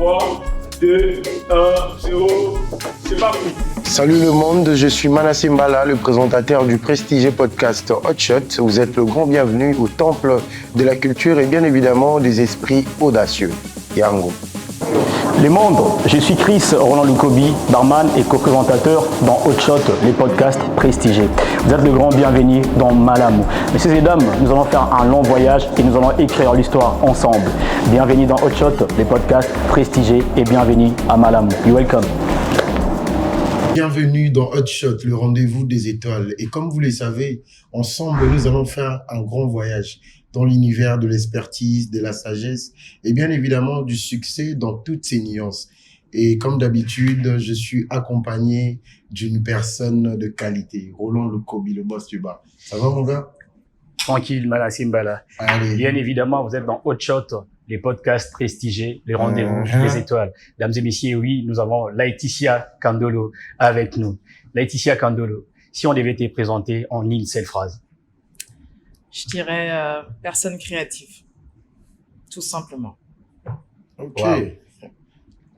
3, 2, 1, 0, c'est parti. Salut le monde, je suis Manasseh Mbala, le présentateur du prestigieux podcast Hot Shot. Vous êtes le grand bienvenu au temple de la culture et bien évidemment des esprits audacieux. Yango. Les mondes, je suis Chris Roland Lukobi, barman et co-présentateur dans Hot Shot, les podcasts prestigieux. Vous êtes le grand bienvenu dans Malamu. Messieurs et dames, nous allons faire un long voyage et nous allons écrire l'histoire ensemble. Bienvenue dans Hot Shot, les podcasts prestigieux et bienvenue à Malamu. You welcome. Bienvenue dans Hot Shot, le rendez-vous des étoiles. Et comme vous le savez, ensemble, nous allons faire un grand voyage dans l'univers de l'expertise, de la sagesse et bien évidemment du succès dans toutes ses nuances. Et comme d'habitude, je suis accompagné d'une personne de qualité, Roland Lukobi, le boss du bar. Ça va mon gars? Tranquille, Manasseh Mbala. Allez. Bien évidemment, vous êtes dans Hot Shot, les podcasts prestigieux, les rendez-vous des étoiles. Mesdames et messieurs, oui, nous avons Laetitia Kandolo avec nous. Laetitia Kandolo, si on devait te présenter en une seule phrase. Je dirais personne créative, tout simplement. Ok. Wow.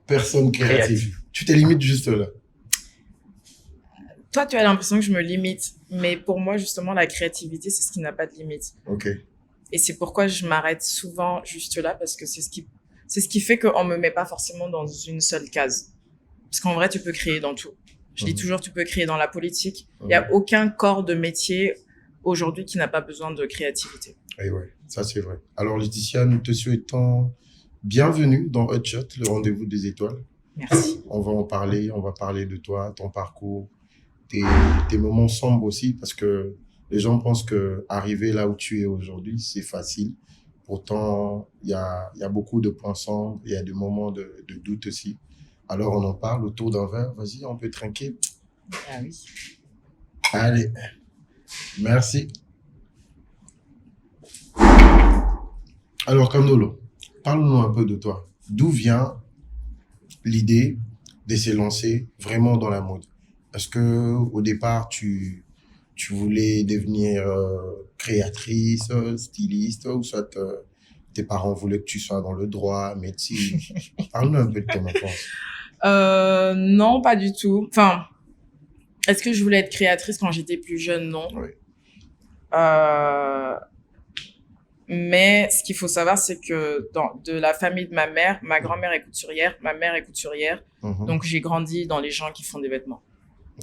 Personne créative. Tu te limites juste là. Toi, tu as l'impression que je me limite, mais pour moi, justement, la créativité, c'est ce qui n'a pas de limite. Ok. Et c'est pourquoi je m'arrête souvent juste là, parce que c'est ce qui fait qu'on me met pas forcément dans une seule case. Parce qu'en vrai, tu peux créer dans tout. Je dis toujours, tu peux créer dans la politique. Il y a aucun corps de métier aujourd'hui qui n'a pas besoin de créativité. Et ouais, ça c'est vrai. Alors Laetitia, nous te souhaitons bienvenue dans Hot Shot, le rendez-vous des étoiles. Merci. On va parler de toi, ton parcours, tes moments sombres aussi, parce que les gens pensent que arriver là où tu es aujourd'hui, c'est facile. Pourtant, il y a beaucoup de points sombres, il y a des moments de doute aussi. Alors on en parle autour d'un verre. Vas-y, on peut trinquer. Ah oui. Allez. Merci. Alors, Kandolo, parle-nous un peu de toi. D'où vient l'idée de se lancer vraiment dans la mode? Est-ce que au départ, tu voulais devenir créatrice, styliste, ou soit tes parents voulaient que tu sois dans le droit, médecine? Parle-nous un peu de ton enfance. Non, pas du tout. Enfin, est-ce que je voulais être créatrice quand j'étais plus jeune? Non. Oui. Mais ce qu'il faut savoir, c'est que de la famille de ma mère, ma grand-mère est couturière, ma mère est couturière. Donc, j'ai grandi dans les gens qui font des vêtements.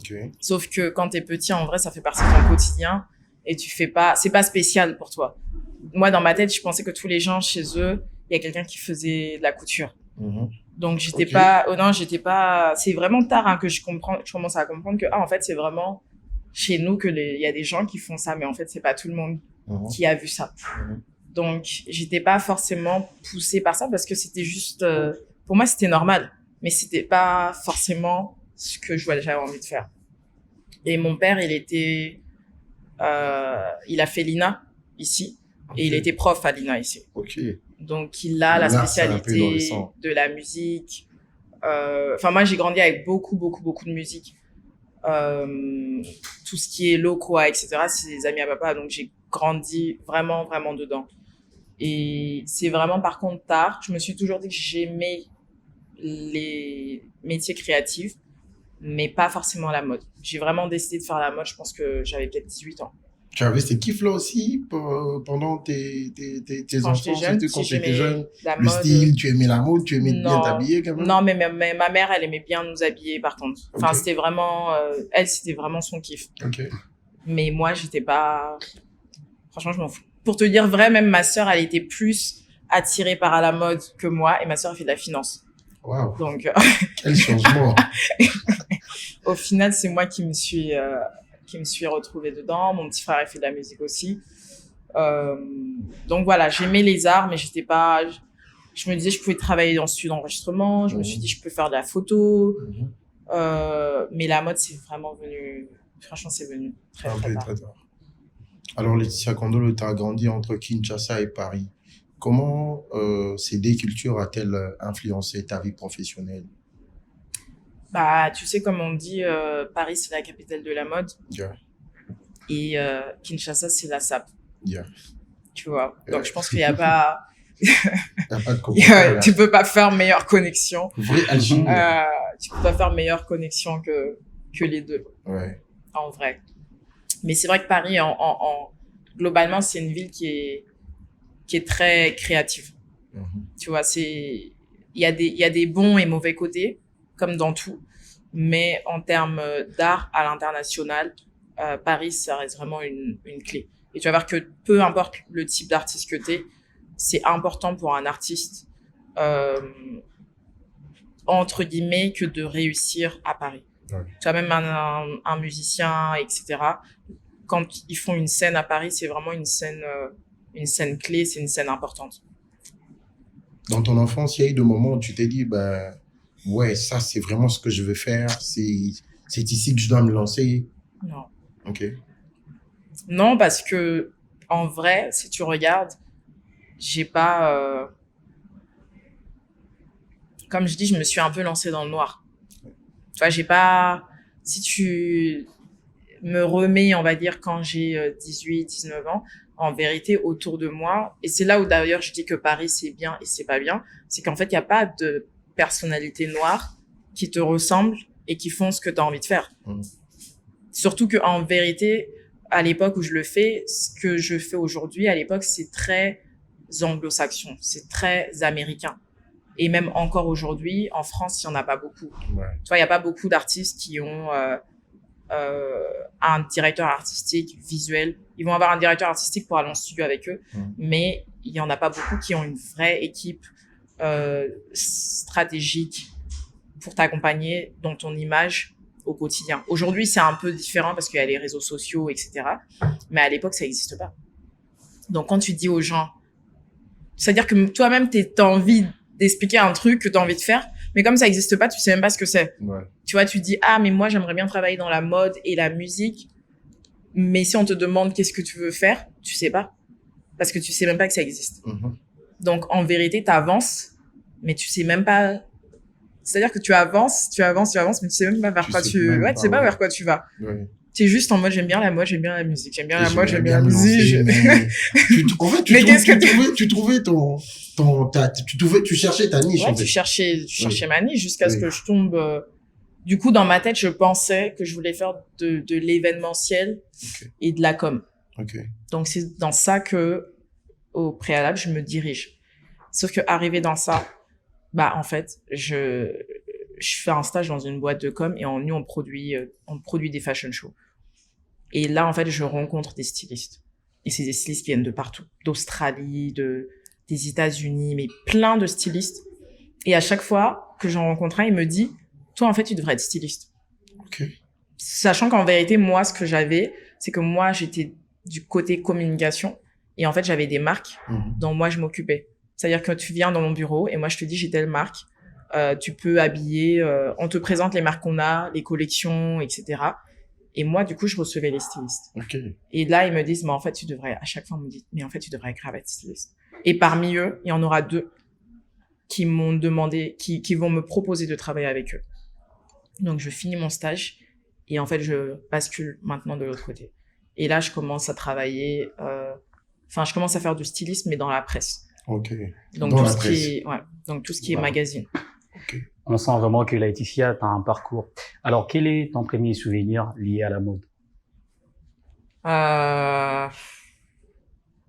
Okay. Sauf que quand t'es petit, en vrai, ça fait partie de ton quotidien et c'est pas spécial pour toi. Moi, dans ma tête, je pensais que tous les gens chez eux, il y a quelqu'un qui faisait de la couture. Donc, j'étais pas, c'est vraiment tard, hein, que je commence à comprendre que, en fait, c'est vraiment chez nous il y a des gens qui font ça, mais en fait, c'est pas tout le monde qui a vu ça. Donc, j'étais pas forcément poussée par ça parce que c'était juste, pour moi, c'était normal, mais c'était pas forcément ce que j'avais envie de faire. Et mon père, il a fait l'INA ici, et il était prof à l'INA ici. Donc, il a la spécialité de la musique. Enfin, moi, j'ai grandi avec beaucoup de musique. Tout ce qui est Lokwa, etc., c'est des amis à papa, donc j'ai grandi vraiment dedans. Et c'est vraiment, par contre, tard, je me suis toujours dit que j'aimais les métiers créatifs, mais pas forcément la mode. J'ai vraiment décidé de faire la mode, je pense que j'avais peut-être 18 ans. Tu avais ces kiffs-là aussi pendant tes enfants, quand tu étais jeune? Le style, tu aimais la mode, tu aimais bien t'habiller quand même? Non, mais ma mère, elle aimait bien nous habiller par contre. Enfin, c'était vraiment, c'était vraiment son kiff. Mais moi, j'étais pas, franchement, je m'en fous. Pour te dire vrai, même ma sœur, elle était plus attirée par la mode que moi, et ma sœur, elle fait de la finance. Waouh. Donc, quel changement. Au final, c'est moi qui me suis retrouvée dedans. Mon petit frère a fait de la musique aussi. Donc voilà, j'aimais les arts, mais j'étais pas, je me disais, je pouvais travailler dans le studio d'enregistrement. Je me suis dit, je peux faire de la photo. Mais la mode, c'est vraiment venu, franchement, c'est venu très tard. Alors, Laetitia Kandolo, tu as grandi entre Kinshasa et Paris. Comment ces deux cultures a-t-elle influencé ta vie professionnelle? Bah, tu sais, comme on dit, Paris, c'est la capitale de la mode. Et Kinshasa, c'est la SAP. Tu vois. Donc, je pense qu'il n'y a pas, T'as pas de connexion. Tu peux pas faire meilleure connexion. Vrai alchimie. Tu peux pas faire meilleure connexion que les deux. Ouais. En vrai. Mais c'est vrai que Paris, globalement, c'est une ville qui est très créative. Tu vois, il y a des bons et mauvais côtés, comme dans tout. Mais en termes d'art à l'international, Paris, ça reste vraiment une clé. Et tu vas voir que peu importe le type d'artiste que t'es, c'est important pour un artiste, entre guillemets, que de réussir à Paris. Ouais. Tu vois, même un musicien, etc. Quand ils font une scène à Paris, c'est vraiment une scène clé, c'est une scène importante. Dans ton enfance, il y a eu des moments où tu t'es dit, bah, ouais, ça, c'est vraiment ce que je veux faire. C'est ici que je dois me lancer. Non. Ok. Non, parce que, en vrai, si tu regardes, j'ai pas, comme je dis, je me suis un peu lancée dans le noir. Tu vois, j'ai pas, si tu me remets, on va dire, quand j'ai 18, 19 ans, en vérité, autour de moi, et c'est là où d'ailleurs je dis que Paris c'est bien et c'est pas bien, c'est qu'en fait, il n'y a pas de personnalité noire qui te ressemble et qui font ce que tu as envie de faire. Surtout qu'en vérité, à l'époque où je le fais, ce que je fais aujourd'hui, à l'époque, c'est très anglo-saxon, c'est très américain. Et même encore aujourd'hui, en France, il n'y en a pas beaucoup. Ouais. Tu vois, il n'y a pas beaucoup d'artistes qui ont un directeur artistique visuel. Ils vont avoir un directeur artistique pour aller en studio avec eux, mais il n'y en a pas beaucoup qui ont une vraie équipe stratégique pour t'accompagner dans ton image au quotidien. Aujourd'hui, c'est un peu différent parce qu'il y a les réseaux sociaux, etc. Mais à l'époque, ça n'existe pas. Donc, quand tu dis aux gens, c'est-à-dire que toi-même, t'as envie d'expliquer un truc que tu as envie de faire, mais comme ça n'existe pas, tu sais même pas ce que c'est. Ouais. Tu vois, tu dis, ah, mais moi, j'aimerais bien travailler dans la mode et la musique, mais si on te demande qu'est-ce que tu veux faire, tu sais pas. Parce que tu sais même pas que ça existe. Donc, en vérité, t'avances, mais tu sais même pas. C'est-à-dire que tu avances, mais tu sais même pas vers quoi tu sais pas vers quoi tu vas. Ouais. T'es juste en mode, j'aime bien la mode, j'aime bien la musique, j'aime bien Et la mode, j'aime bien la me musique. lancer, en fait, Mais qu'est-ce que tu cherchais ta niche, Ouais, en fait. tu cherchais ma niche jusqu'à ce que je tombe. Du coup, dans ma tête, je pensais que je voulais faire de l'événementiel et de la com. Donc, c'est dans ça que, au préalable, je me dirige. Sauf que arrivé dans ça, bah, en fait, je fais un stage dans une boîte de com et nous, on produit des fashion shows. Et là, en fait, je rencontre des stylistes. Et c'est des stylistes qui viennent de partout. D'Australie, des États-Unis, mais plein de stylistes. Et à chaque fois que j'en rencontre un, il me dit, toi, en fait, tu devrais être styliste. Sachant qu'en vérité, moi, ce que j'avais, c'est que moi, j'étais du côté communication. Et en fait, j'avais des marques dont moi, je m'occupais. C'est-à-dire que tu viens dans mon bureau et moi, je te dis, j'ai telle marque. Tu peux habiller, on te présente les marques qu'on a, les collections, etc. Et moi, du coup, je recevais les stylistes. Et là, ils me disent, mais en fait, à chaque fois, on me dit, mais en fait, tu devrais grave être styliste. Et parmi eux, il y en aura 2 qui m'ont demandé, qui vont me proposer de travailler avec eux. Donc, je finis mon stage et en fait, je bascule maintenant de l'autre côté. Et là, je commence à travailler, je commence à faire du stylisme, mais dans la presse. Donc, tout ce qui est magazine. On sent vraiment que Laetitia, tu as un parcours. Alors, quel est ton premier souvenir lié à la mode?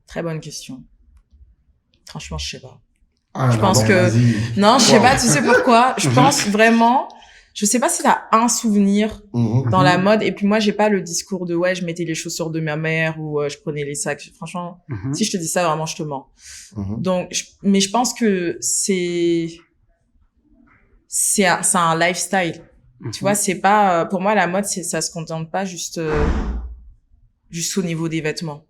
Très bonne question. Franchement, je sais pas. Je pense que... Non, je sais pas, tu sais pourquoi? Je pense vraiment... Je sais pas si t'as un souvenir dans la mode. Et puis moi, j'ai pas le discours de je mettais les chaussures de ma mère ou je prenais les sacs. Franchement, si je te dis ça, vraiment, je te mens. Donc, mais je pense que c'est un lifestyle. Tu vois, c'est pas, pour moi, la mode, ça se contente pas juste au niveau des vêtements.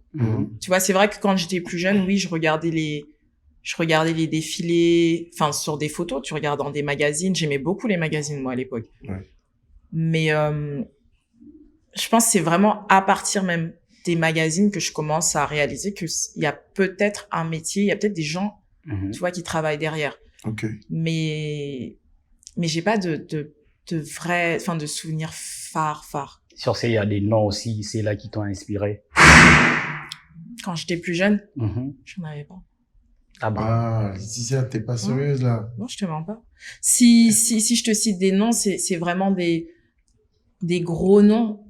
Tu vois, c'est vrai que quand j'étais plus jeune, oui, je regardais les défilés, sur des photos, tu regardes dans des magazines. J'aimais beaucoup les magazines, moi, à l'époque. Mais, je pense que c'est vraiment à partir même des magazines que je commence à réaliser qu'il y a peut-être un métier, il y a peut-être des gens, tu vois, qui travaillent derrière. Mais j'ai pas de vrais, de souvenirs phares. Sur ces, il y a des noms aussi, c'est là qui t'ont inspiré. Quand j'étais plus jeune, j'en avais pas. Ah bah. Ah, Laetitia, t'es pas sérieuse là? Non, je te mens pas. Si je te cite des noms, c'est vraiment des gros noms.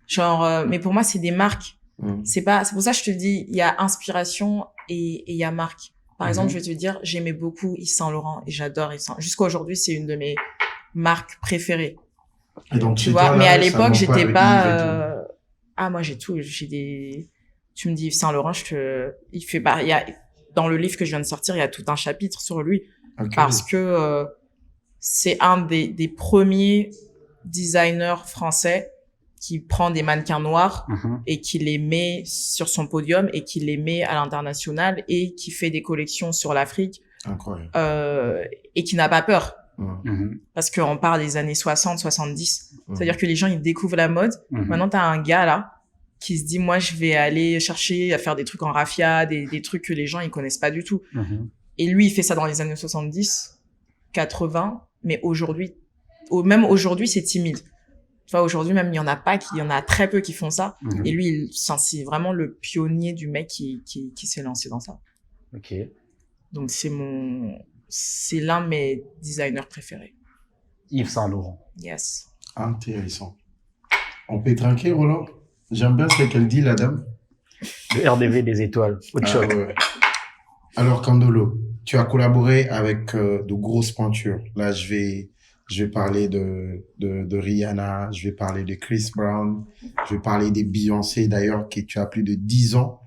Genre, mais pour moi, c'est des marques. C'est pour ça que je te dis, il y a inspiration et il y a marque. Par exemple, je vais te dire, j'aimais beaucoup Yves Saint Laurent et j'adore Yves Saint. Jusqu'à aujourd'hui, c'est une de mes marques préférées. Et donc, Tu chez vois, toi, mais là, à ça l'époque, manque j'étais avec pas, Yves et tout. moi, j'ai tout. Tu me dis Yves Saint Laurent, il fait pas, dans le livre que je viens de sortir, il y a tout un chapitre sur lui. Ok. Parce que, c'est un des premiers designers français qui prend des mannequins noirs et qui les met sur son podium et qui les met à l'international et qui fait des collections sur l'Afrique. Incroyable. Et qui n'a pas peur. Parce qu'on part des années 60, 70. C'est-à-dire que les gens, ils découvrent la mode. Maintenant, t'as un gars, là, qui se dit, moi, je vais aller chercher à faire des trucs en raffia, des trucs que les gens, ils connaissent pas du tout. Et lui, il fait ça dans les années 70, 80. Mais aujourd'hui, même aujourd'hui, c'est timide. Tu vois, aujourd'hui, même, il y en a très peu qui font ça. Et lui, c'est vraiment le pionnier du mec qui s'est lancé dans ça. Ok. Donc, c'est l'un de mes designers préférés. Yves Saint Laurent. Yes. Intéressant. On peut trinquer, Roland? J'aime bien ce qu'elle dit, la dame. Le RDV des étoiles. Hot shot. Ouais. Alors, Kandolo, tu as collaboré avec de grosses pointures. Là, je vais parler de Rihanna, je vais parler de Chris Brown, je vais parler des Beyoncé, d'ailleurs, que tu as plus de 10 ans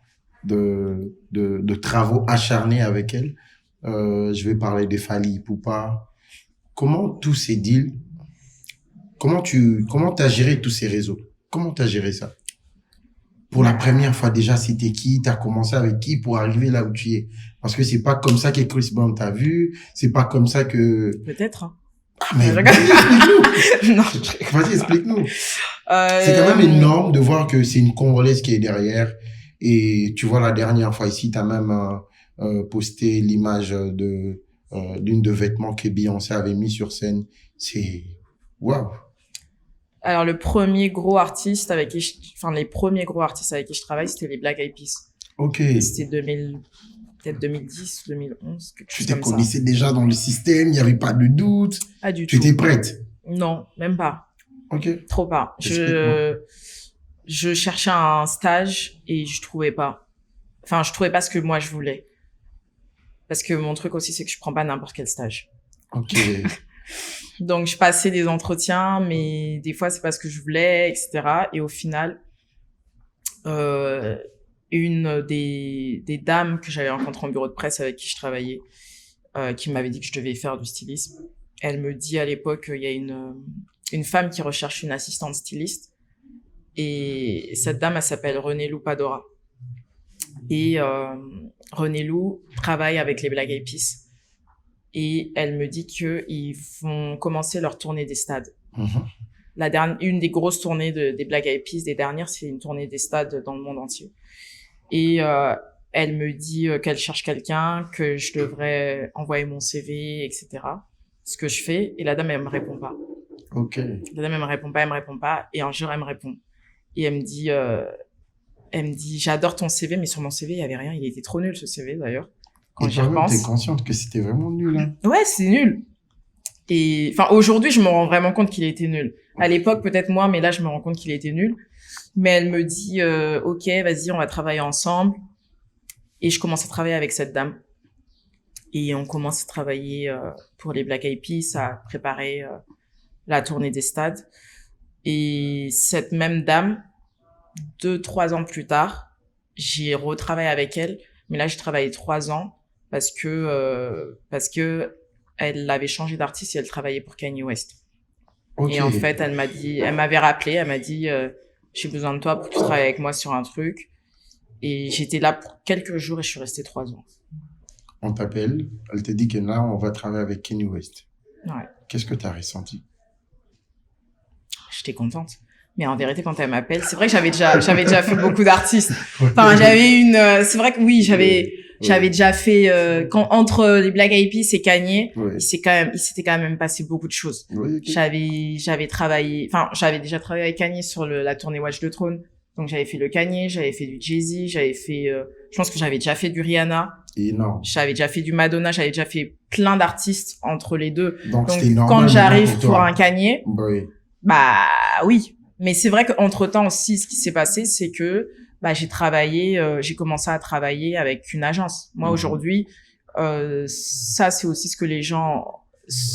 de travaux acharnés avec elle. Je vais parler de Fally Ipupa. Comment tous ces deals, comment t'as géré tous ces réseaux? Comment t'as géré ça? Pour la première fois, déjà, c'était qui? T'as commencé avec qui pour arriver là où tu es? Parce que c'est pas comme ça que Chris Brown t'a vu, c'est pas comme ça que... Peut-être, hein. Ah, mais explique-nous! Non. Vas-y, explique-nous. C'est quand même énorme de voir que c'est une Congolaise qui est derrière. Et tu vois, la dernière fois ici, t'as même posté l'image d'une de vêtements que Beyoncé avait mis sur scène. C'est... Waouh! Alors, les premiers gros artistes avec qui je travaille, c'était les Black Eyed Peas. Ok. C'était peut-être 2010, 2011, quelque Tu chose te comme ça. connaissais déjà dans le système, il n'y avait pas de doute. Pas du Tu tout. étais prête? Non, même pas. Ok. Trop pas. Je cherchais un stage et je trouvais pas. Enfin, je trouvais pas ce que moi je voulais. Parce que mon truc aussi, c'est que je prends pas n'importe quel stage. Ok. Donc, je passais des entretiens, mais des fois, c'est pas ce que je voulais, etc. Et au final, une des dames que j'avais rencontrées en bureau de presse avec qui je travaillais, qui m'avait dit que je devais faire du stylisme, elle me dit à l'époque qu'il y a une femme qui recherche une assistante styliste. Et cette dame, elle s'appelle Renée Lou Padora. Et Renée Lou travaille avec les Black Eyed Peas. Et elle me dit qu'ils vont commencer leur tournée des stades. Une des grosses tournées des Black Eyed Peas, des dernières, c'est une tournée des stades dans le monde entier. Et elle me dit qu'elle cherche quelqu'un, que je devrais envoyer mon CV, etc. Ce que je fais. Et la dame, elle me répond pas. Ok. La dame, elle me répond pas. Et un jour, elle me répond. Et elle me dit, j'adore ton CV, mais sur mon CV, il y avait rien. Il était trop nul, ce CV, d'ailleurs. Quand j'y repense. T'es consciente que c'était vraiment nul, hein? Ouais, c'est nul. Et, enfin, aujourd'hui, je me rends vraiment compte qu'il était nul. À l'époque, peut-être moins, mais là, je me rends compte qu'il était nul. Mais elle me dit, OK, vas-y, on va travailler ensemble. Et je commence à travailler avec cette dame. Et on commence à travailler pour les Black Eyed Peas, à préparer la tournée des stades. Et cette même dame, 2-3 ans plus tard, j'ai retravaillé avec elle. Mais là, j'ai travaillé 3 ans parce que elle avait changé d'artiste et elle travaillait pour Kanye West. Ok. Et en fait, elle m'avait rappelé, elle m'a dit, j'ai besoin de toi pour que tu travailles avec moi sur un truc. Et j'étais là pour quelques jours et je suis restée 3 ans. On t'appelle, elle te dit que là, on va travailler avec Kanye West. Ouais. Qu'est-ce que tu as ressenti? J'étais contente. Mais en vérité, quand elle m'appelle, c'est vrai que j'avais déjà fait beaucoup d'artistes. Enfin, c'est vrai que oui, j'avais déjà fait, entre les Black Eyed Peas et Kanye, il s'était quand même passé beaucoup de choses. Oui, okay. J'avais déjà travaillé avec Kanye sur la tournée Watch the Throne. Donc j'avais fait le Kanye, j'avais fait du Jay-Z, j'avais fait, je pense que j'avais déjà fait du Rihanna, Énorme. j'avais déjà fait du Madonna, j'avais déjà fait plein d'artistes entre les deux. Donc, Donc c'était normal. quand j'arrive maintenant pour toi. un Kanye, Oui. bah oui. Mais c'est vrai qu'entre temps aussi, ce qui s'est passé, c'est que bah j'ai commencé à travailler avec une agence. Moi aujourd'hui, ça c'est aussi ce que les gens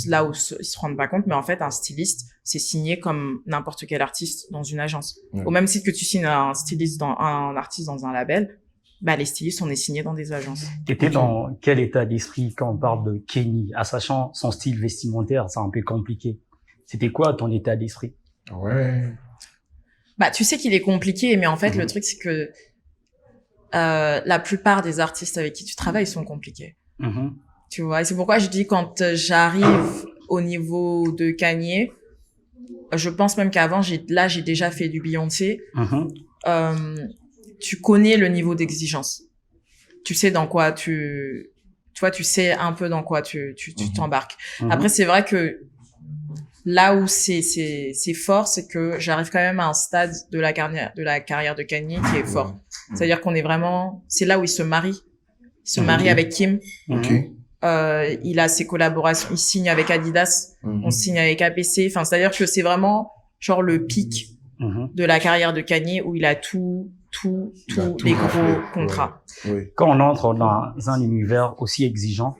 là où ils se rendent pas compte, mais en fait un styliste c'est signé comme n'importe quel artiste dans une agence. Ouais. Au même titre que tu signes un styliste un artiste dans un label, bah les stylistes on est signés dans des agences. T'étais dans quel état d'esprit quand on parle de Kenny, à sachant son style vestimentaire, c'est un peu compliqué. C'était quoi ton état d'esprit? Ouais. Bah tu sais qu'il est compliqué, mais en fait le truc c'est que la plupart des artistes avec qui tu travailles sont compliqués. Tu vois, et c'est pourquoi je dis quand j'arrive au niveau de Kanye, je pense même qu'avant j'ai déjà fait du Beyoncé. Tu connais le niveau d'exigence. Tu sais dans quoi tu vois, tu sais un peu dans quoi tu t'embarques. Après c'est vrai que là où c'est fort, c'est que j'arrive quand même à un stade de la carrière de Kanye qui est fort. C'est-à-dire qu'on est vraiment, c'est là où il se marie. Il se marie avec Kim. Il a ses collaborations, il signe avec Adidas, on signe avec APC. Enfin, c'est-à-dire que c'est vraiment genre le pic de la carrière de Kanye où il a tous les gros contrats. Ouais. Quand on entre dans un univers aussi exigeant,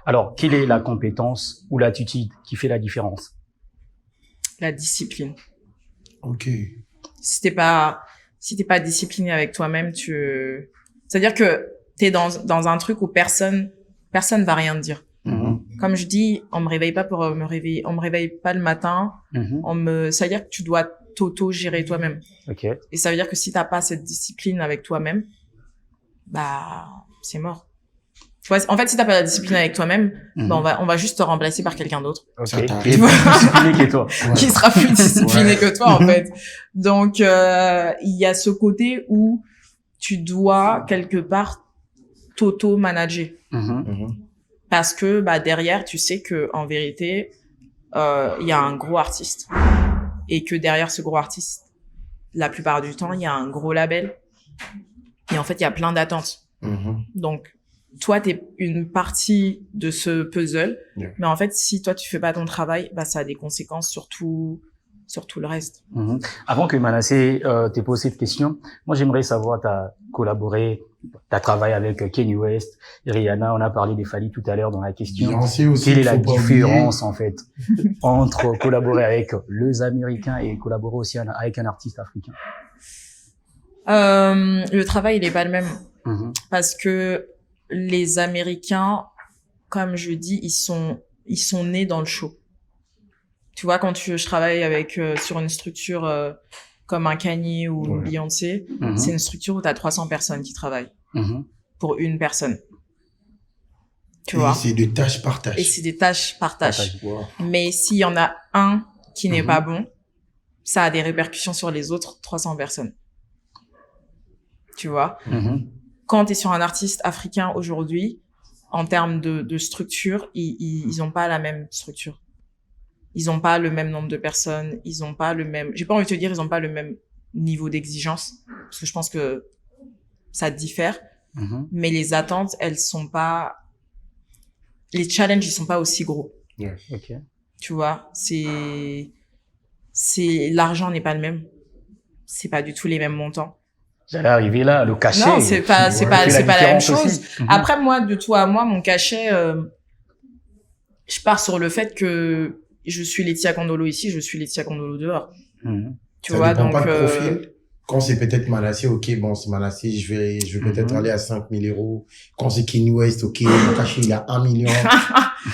alors quelle est la compétence ou l'attitude qui fait la différence? La discipline. Ok. Si t'es pas discipliné avec toi-même, c'est-à-dire que t'es dans un truc où personne va rien te dire. Comme je dis, on me réveille pas pour me réveiller, on me réveille pas le matin, ça veut dire que tu dois t'auto-gérer toi-même. Okay. Et ça veut dire que si t'as pas cette discipline avec toi-même, bah, c'est mort. Tu vois, en fait, si t'as pas la discipline avec toi-même, bah, on va juste te remplacer par quelqu'un d'autre. Okay. Qui est plus discipliné que toi. Qui sera plus discipliné que toi, en fait. Donc, il y a ce côté où tu dois, quelque part, t'auto-manager. Parce que, bah, derrière, tu sais que, en vérité, il y a un gros artiste. Et que derrière ce gros artiste, la plupart du temps, il y a un gros label. Et en fait, il y a plein d'attentes. Donc, toi, t'es une partie de ce puzzle. Mais en fait, si toi, tu fais pas ton travail, bah, ça a des conséquences sur tout le reste. Avant que Manasseh t'ait posé cette question, moi, j'aimerais savoir, t'as collaboré, t'as travaillé avec Kanye West, Rihanna, on a parlé des Fally tout à l'heure dans la question. Aussi, quelle est la faut pas différence, en fait, entre collaborer avec les Américains et collaborer aussi avec un artiste africain? Le travail, il est pas le même. Parce que les Américains, comme je dis, ils sont nés dans le show. Tu vois, quand je travaille sur une structure comme un Kanye ou une Beyoncé, c'est une structure où tu as 300 personnes qui travaillent pour une personne. Tu vois. Et c'est de tâche par tâche. Et c'est des tâches par tâche. Mais s'il y en a un qui n'est pas bon, ça a des répercussions sur les autres 300 personnes. Tu vois. Quand tu es sur un artiste africain aujourd'hui, en termes de structure, ils ont pas la même structure. Ils ont pas le même nombre de personnes, ils ont pas le même, j'ai pas envie de te dire, ils ont pas le même niveau d'exigence, parce que je pense que ça diffère, mais les attentes, elles sont pas, les challenges, ils sont pas aussi gros. Okay. Tu vois, l'argent n'est pas le même. C'est pas du tout les mêmes montants. J'allais arriver là, le cachet. Non, c'est pas la même chose. Aussi. Après, moi, de toi à moi, mon cachet, je pars sur le fait que je suis Laetitia Kandolo ici, je suis Laetitia Kandolo dehors. Tu vois, dépend donc, pas de profil. Quand c'est peut-être Manasseh, ok, bon, c'est Manasseh, je vais peut-être aller à 5 000 €. Quand c'est Kanye West, ok, mon cachet, il a 1 million.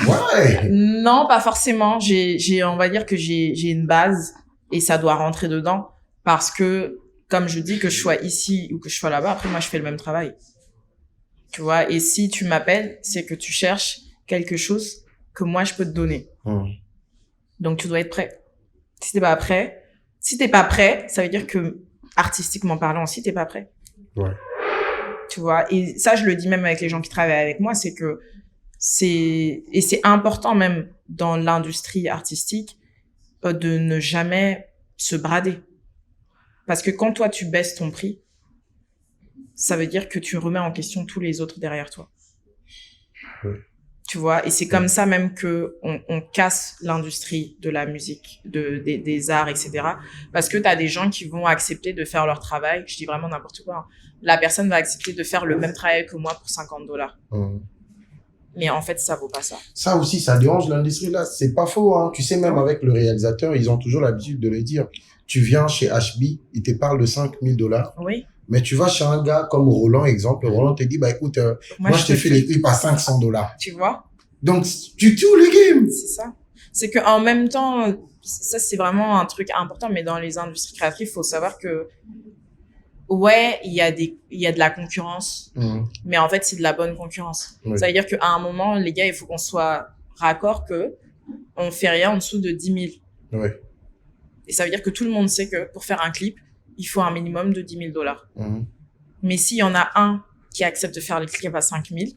Ouais. Non, pas forcément. On va dire que j'ai une base et ça doit rentrer dedans parce que, comme je dis, que je sois ici ou que je sois là-bas, après, moi, je fais le même travail. Tu vois, et si tu m'appelles, c'est que tu cherches quelque chose que moi, je peux te donner. Donc, tu dois être prêt. Si t'es pas prêt, ça veut dire que, artistiquement parlant aussi, t'es pas prêt. Tu vois, et ça, je le dis même avec les gens qui travaillent avec moi, c'est que c'est important même dans l'industrie artistique, de ne jamais se brader. Parce que quand toi, tu baisses ton prix, ça veut dire que tu remets en question tous les autres derrière toi. Ouais. Tu vois, et c'est comme ça même que on casse l'industrie de la musique, des arts, etc. Parce que t'as des gens qui vont accepter de faire leur travail. Je dis vraiment n'importe quoi, hein. La personne va accepter de faire le même travail que moi pour $50. Mais en fait, ça vaut pas ça. Ça aussi, ça dérange l'industrie là. C'est pas faux, hein. Tu sais, même avec le réalisateur, ils ont toujours l'habitude de le dire. Tu viens chez HB, il te parle de $5,000. Oui. Mais tu vas chez un gars comme Roland, exemple. Roland te dit, bah écoute, moi je te fais les clips à $500. Tu vois? Donc, tu tues le game. C'est ça. C'est que en même temps, ça c'est vraiment un truc important, mais dans les industries créatives, faut savoir que ouais, il y a de la concurrence, mais en fait c'est de la bonne concurrence. Oui. Ça veut dire qu'à un moment, les gars, il faut qu'on soit raccord que on fait rien en dessous de 10 000. Oui. Et ça veut dire que tout le monde sait que pour faire un clip, il faut un minimum de $10,000. Mais s'il y en a un qui accepte de faire le clip à 5 000,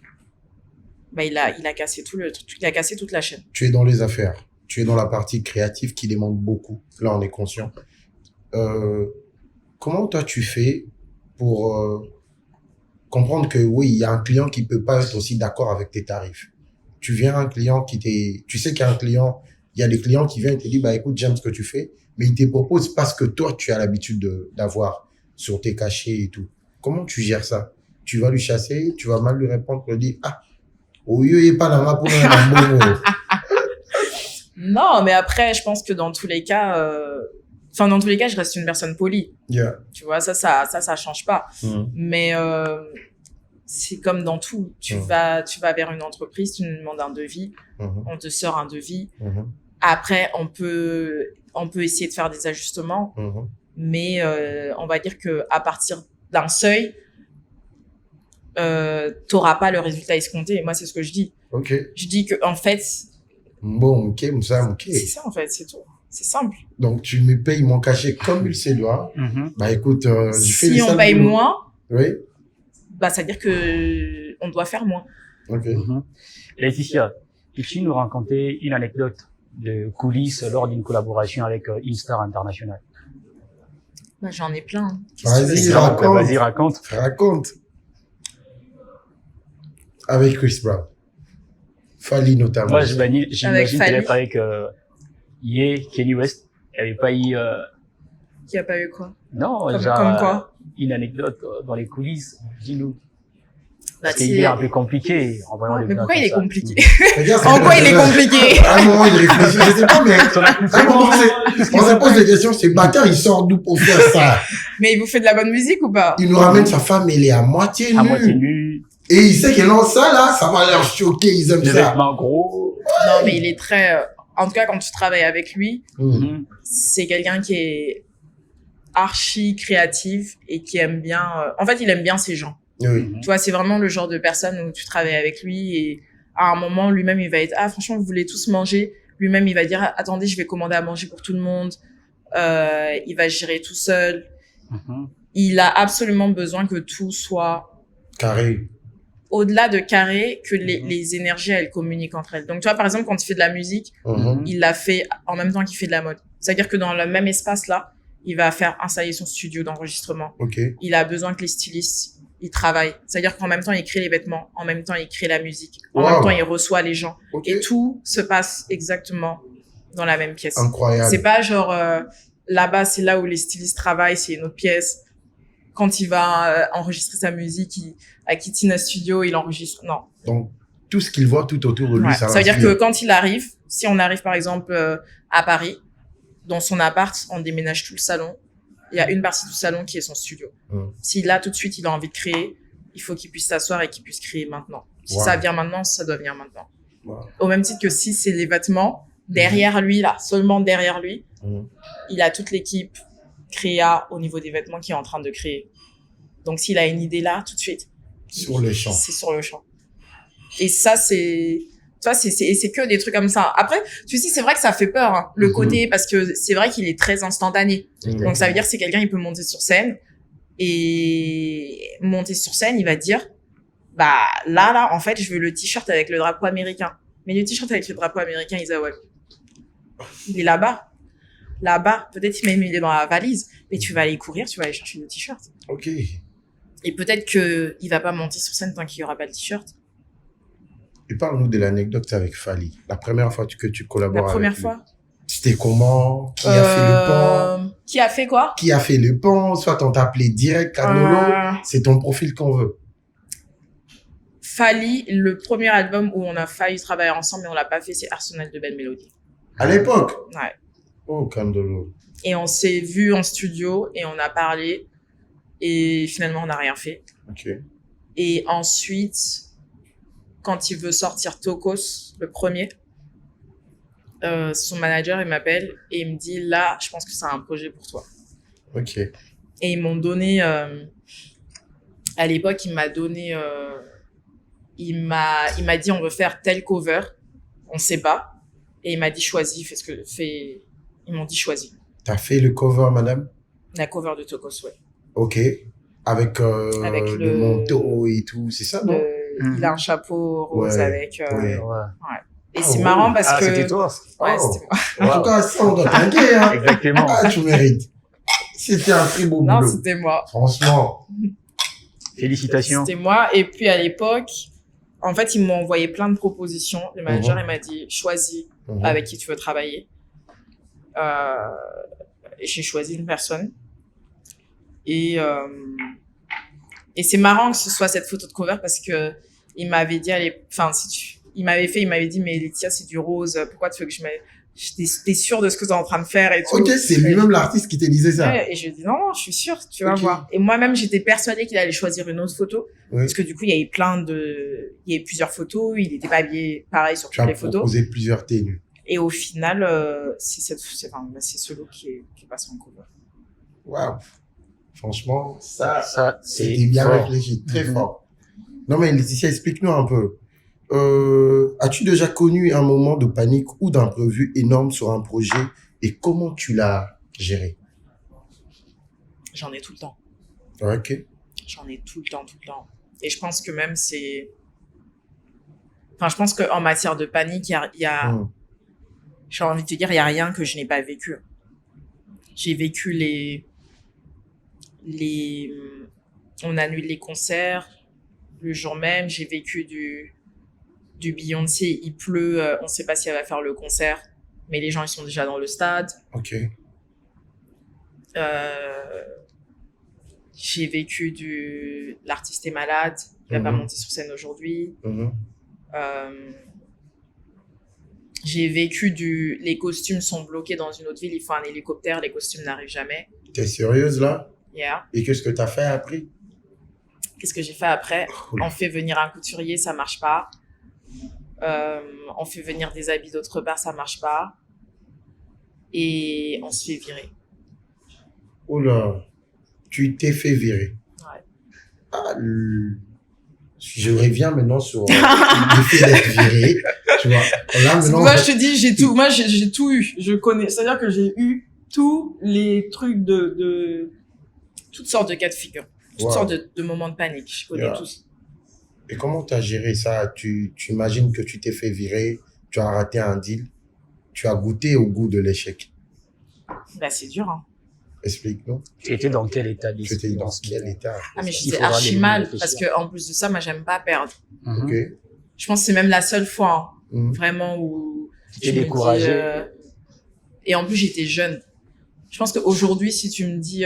bah il a cassé tout le truc, il a cassé toute la chaîne. Tu es dans les affaires. Tu es dans la partie créative qui demande beaucoup. Là, on est conscient. Comment toi tu fais pour comprendre que oui, il y a un client qui peut pas être aussi d'accord avec tes tarifs. Tu viens à un client tu sais qu'il y a un client, il y a des clients qui viennent et te disent, bah écoute, j'aime ce que tu fais, mais il te propose parce que toi, tu as l'habitude d'avoir sur tes cachets et tout. Comment tu gères ça? Tu vas lui chasser, tu vas mal lui répondre pour lui dire, ah, au lieu, il n'est pas là pour un Non, mais après, je pense que dans tous les cas, dans tous les cas, je reste une personne polie. Yeah. Tu vois, ça change pas. Mais c'est comme dans tout. Tu vas vers une entreprise, tu nous demandes un devis, on te sort un devis. Après, on peut essayer de faire des ajustements, mais on va dire que à partir d'un seuil, t'auras pas le résultat escompté. Et moi, c'est ce que je dis. Ok. Je dis que en fait, bon, ok, ça, ok. c'est ça en fait, c'est tout. C'est simple. Donc, tu me payes mon cachet comme il se doit. Bah, écoute, je fais si on paye moins, oui. Bah, ça veut dire que on doit faire moins. Ok. Laetitia, peux-tu nous raconter une anecdote de coulisses lors d'une collaboration avec Instar International? Bah, j'en ai plein. Hein. Vas-y, Vas-y, raconte. Raconte. Avec Chris Brown. Fally notamment. Moi, j'imagine qu'elle est avec Ye, Kanye West. Elle n'avait pas eu... Qui a pas eu quoi? Non, comme genre, quoi? Une anecdote dans les coulisses. Dis-nous. Bah, Parce qu'il est un peu compliqué. En voyant les mais pourquoi comme il est ça. compliqué? Regarde, En quoi il est compliqué? À un moment, il réfléchit. Je sais pas, mais à un moment, on se pose des questions. C'est bâtard, il sort d'où pour faire ça? Mais il vous fait de la bonne musique ou pas? Il nous ramène sa femme, elle est à moitié nue. À moitié nue. Et il sait qu'elle lance ça, là, ça va leur choquer, ils aiment Les ça. vêtements gros. Non, mais il est très... En tout cas, quand tu travailles avec lui, Mhm. c'est quelqu'un qui est archi créatif et qui aime bien... En fait, il aime bien ses gens. Oui. Tu vois, c'est vraiment le genre de personne où tu travailles avec lui et à un moment, lui-même, il va être, ah, franchement, vous voulez tous manger. Lui-même, il va dire, attendez, je vais commander à manger pour tout le monde. Il va gérer tout seul. Mhm. Il a absolument besoin que tout soit Carré. au-delà de carré, que les énergies, elles communiquent entre elles. Donc, tu vois, par exemple, quand il fait de la musique, il l'a fait en même temps qu'il fait de la mode. C'est-à-dire que dans le même espace-là, il va faire installer son studio d'enregistrement. Ok. Il a besoin que les stylistes il travaille. C'est-à-dire qu'en même temps, il crée les vêtements, en même temps, il crée la musique, en Wow. même temps, il reçoit les gens. Ok. Et tout se passe exactement dans la même pièce. Incroyable. C'est pas genre, là-bas, c'est là où les stylistes travaillent, c'est une autre pièce. Quand il va enregistrer sa musique, à Kitina Studio, il enregistre. Non. Donc, tout ce qu'il voit tout autour de lui, Ouais. ça Ça veut dire que l'inspire. quand il arrive, si on arrive par exemple à Paris, dans son appart, on déménage tout le salon. Il y a une partie du salon qui est son studio. Si là, tout de suite, il a envie de créer, il faut qu'il puisse s'asseoir et qu'il puisse créer maintenant. Si Wow. ça vient maintenant, ça doit venir maintenant. Wow. Au même titre que si c'est les vêtements, derrière lui, là, seulement derrière lui, il a toute l'équipe créa au niveau des vêtements qui est en train de créer. Donc, s'il a une idée là, tout de suite, Sur le champ. c'est sur le champ. Et ça, c'est que des trucs comme ça. Après, tu sais, c'est vrai que ça fait peur, hein, le côté, parce que c'est vrai qu'il est très instantané. Donc, ça veut dire que c'est quelqu'un, il peut monter sur scène et monter sur scène, il va dire, bah, là, en fait, je veux le t-shirt avec le drapeau américain. Mais le t-shirt avec le drapeau américain, il est là-bas. là-bas. Peut-être même il est dans la valise, mais tu vas aller courir, tu vas aller chercher le t-shirt. Ok. Et peut-être que il va pas monter sur scène tant qu'il y aura pas le t-shirt. Et parle-nous de l'anecdote avec Fally. La première fois que tu collabores La première avec lui. fois. C'était comment? Qui a fait le pont? Qui a fait quoi? Qui a fait le pont? Soit on t'a appelé direct Carnolo. C'est ton profil qu'on veut. Fally, le premier album où on a failli travailler ensemble, mais on l'a pas fait, c'est Arsenal de Belle Mélodie. À l'époque? Ouais. Oh, Carnolo. Et on s'est vu en studio et on a parlé. Et finalement, on n'a rien fait. Ok. Et ensuite, quand il veut sortir Tokos, le premier, son manager, il m'appelle et il me dit, là, je pense que c'est un projet pour toi. Ok. Et ils m'ont donné, à l'époque, il m'a donné, il m'a dit, on veut faire tel cover. On sait pas. Et il m'a dit, choisis, ils m'ont dit, choisis. T'as fait le cover, madame? La cover de Tokos, ouais. Ok. Avec le manteau et tout, c'est ça, non? Il a un chapeau rose Ouais. avec, Ouais. Et c'est marrant parce que... C'était toi. Ouais, Oh. c'était moi. En tout cas, ça, on doit t'inquiéter, hein. Exactement. Ah, tu mérites. C'était un très beau Non, boulot. c'était moi. Franchement. Félicitations. C'était moi. Et puis, à l'époque, en fait, ils m'ont envoyé plein de propositions. Le manager, Mhm. il m'a dit, choisis Mhm. avec qui tu veux travailler. Et j'ai choisi une personne. Et c'est marrant que ce soit cette photo de cover parce que il m'avait dit, il m'avait dit, mais Laetitia, c'est du rose. Pourquoi tu veux que je mette, t'es sûre de ce que tu es en train de faire et tout. Ok, c'est lui-même l'artiste qui te disait ça. Ouais, et je lui ai dit, non, je suis sûre, tu vas Ok. voir. Et moi-même, j'étais persuadée qu'il allait choisir une autre photo. Oui. Parce que du coup, il y avait plusieurs photos. Il n'était pas habillé pareil sur Tu toutes as les photos. proposé plusieurs tenues. Et au final, c'est ce look qui est passé en cover. Waouh. Franchement, ça, Ça, c'est c'était bien fort. réfléchi, très Mhm. fort. Non, mais Laetitia, explique-nous un peu. As-tu déjà connu un moment de panique ou d'imprévu énorme sur un projet et comment tu l'as géré? J'en ai tout le temps. Ok. J'en ai tout le temps. Et je pense que même je pense qu'en matière de panique, j'ai envie de te dire, il y a rien que je n'ai pas vécu. J'ai vécu on annule les concerts le jour même. J'ai vécu du Beyoncé, il pleut, on sait pas si elle va faire le concert, mais les gens ils sont déjà dans le stade. Ok. J'ai vécu l'artiste est malade, il va pas monter sur scène aujourd'hui. Mhm. J'ai vécu les costumes sont bloqués dans une autre ville, il faut un hélicoptère, les costumes n'arrivent jamais. T'es sérieuse là? Yeah. Et qu'est-ce que t'as fait après? Qu'est-ce que j'ai fait après? On fait venir un couturier, ça marche pas. On fait venir des habits d'autre part, ça marche pas. Et on se fait virer. Oh là, tu t'es fait virer. Ouais. Ah, je reviens maintenant sur le fait d'être viré. Tu vois, là C'est maintenant. pour ça que je te dis, j'ai tout eu. Je connais, c'est-à-dire que j'ai eu tous les trucs de toutes sortes de cas de figure, toutes Wow. sortes de moments de panique. Je connais Yeah. tous. Et comment tu as géré ça? Tu imagines que tu t'es fait virer, tu as raté un deal, tu as goûté au goût de l'échec. Bah, c'est dur, hein. Explique-nous. Tu étais dans quel état Tu d'esprit étais dans ce quel moment? état? Ah, mais Il j'étais faudra archi les mal réfléchir. parce que, en plus de ça, moi, j'aime pas perdre. Mhm. Ok. Je pense que c'est même la seule fois, hein, Mhm. vraiment où Tu es je me dis, découragé. et en plus, j'étais jeune. Je pense qu'aujourd'hui, si tu me dis,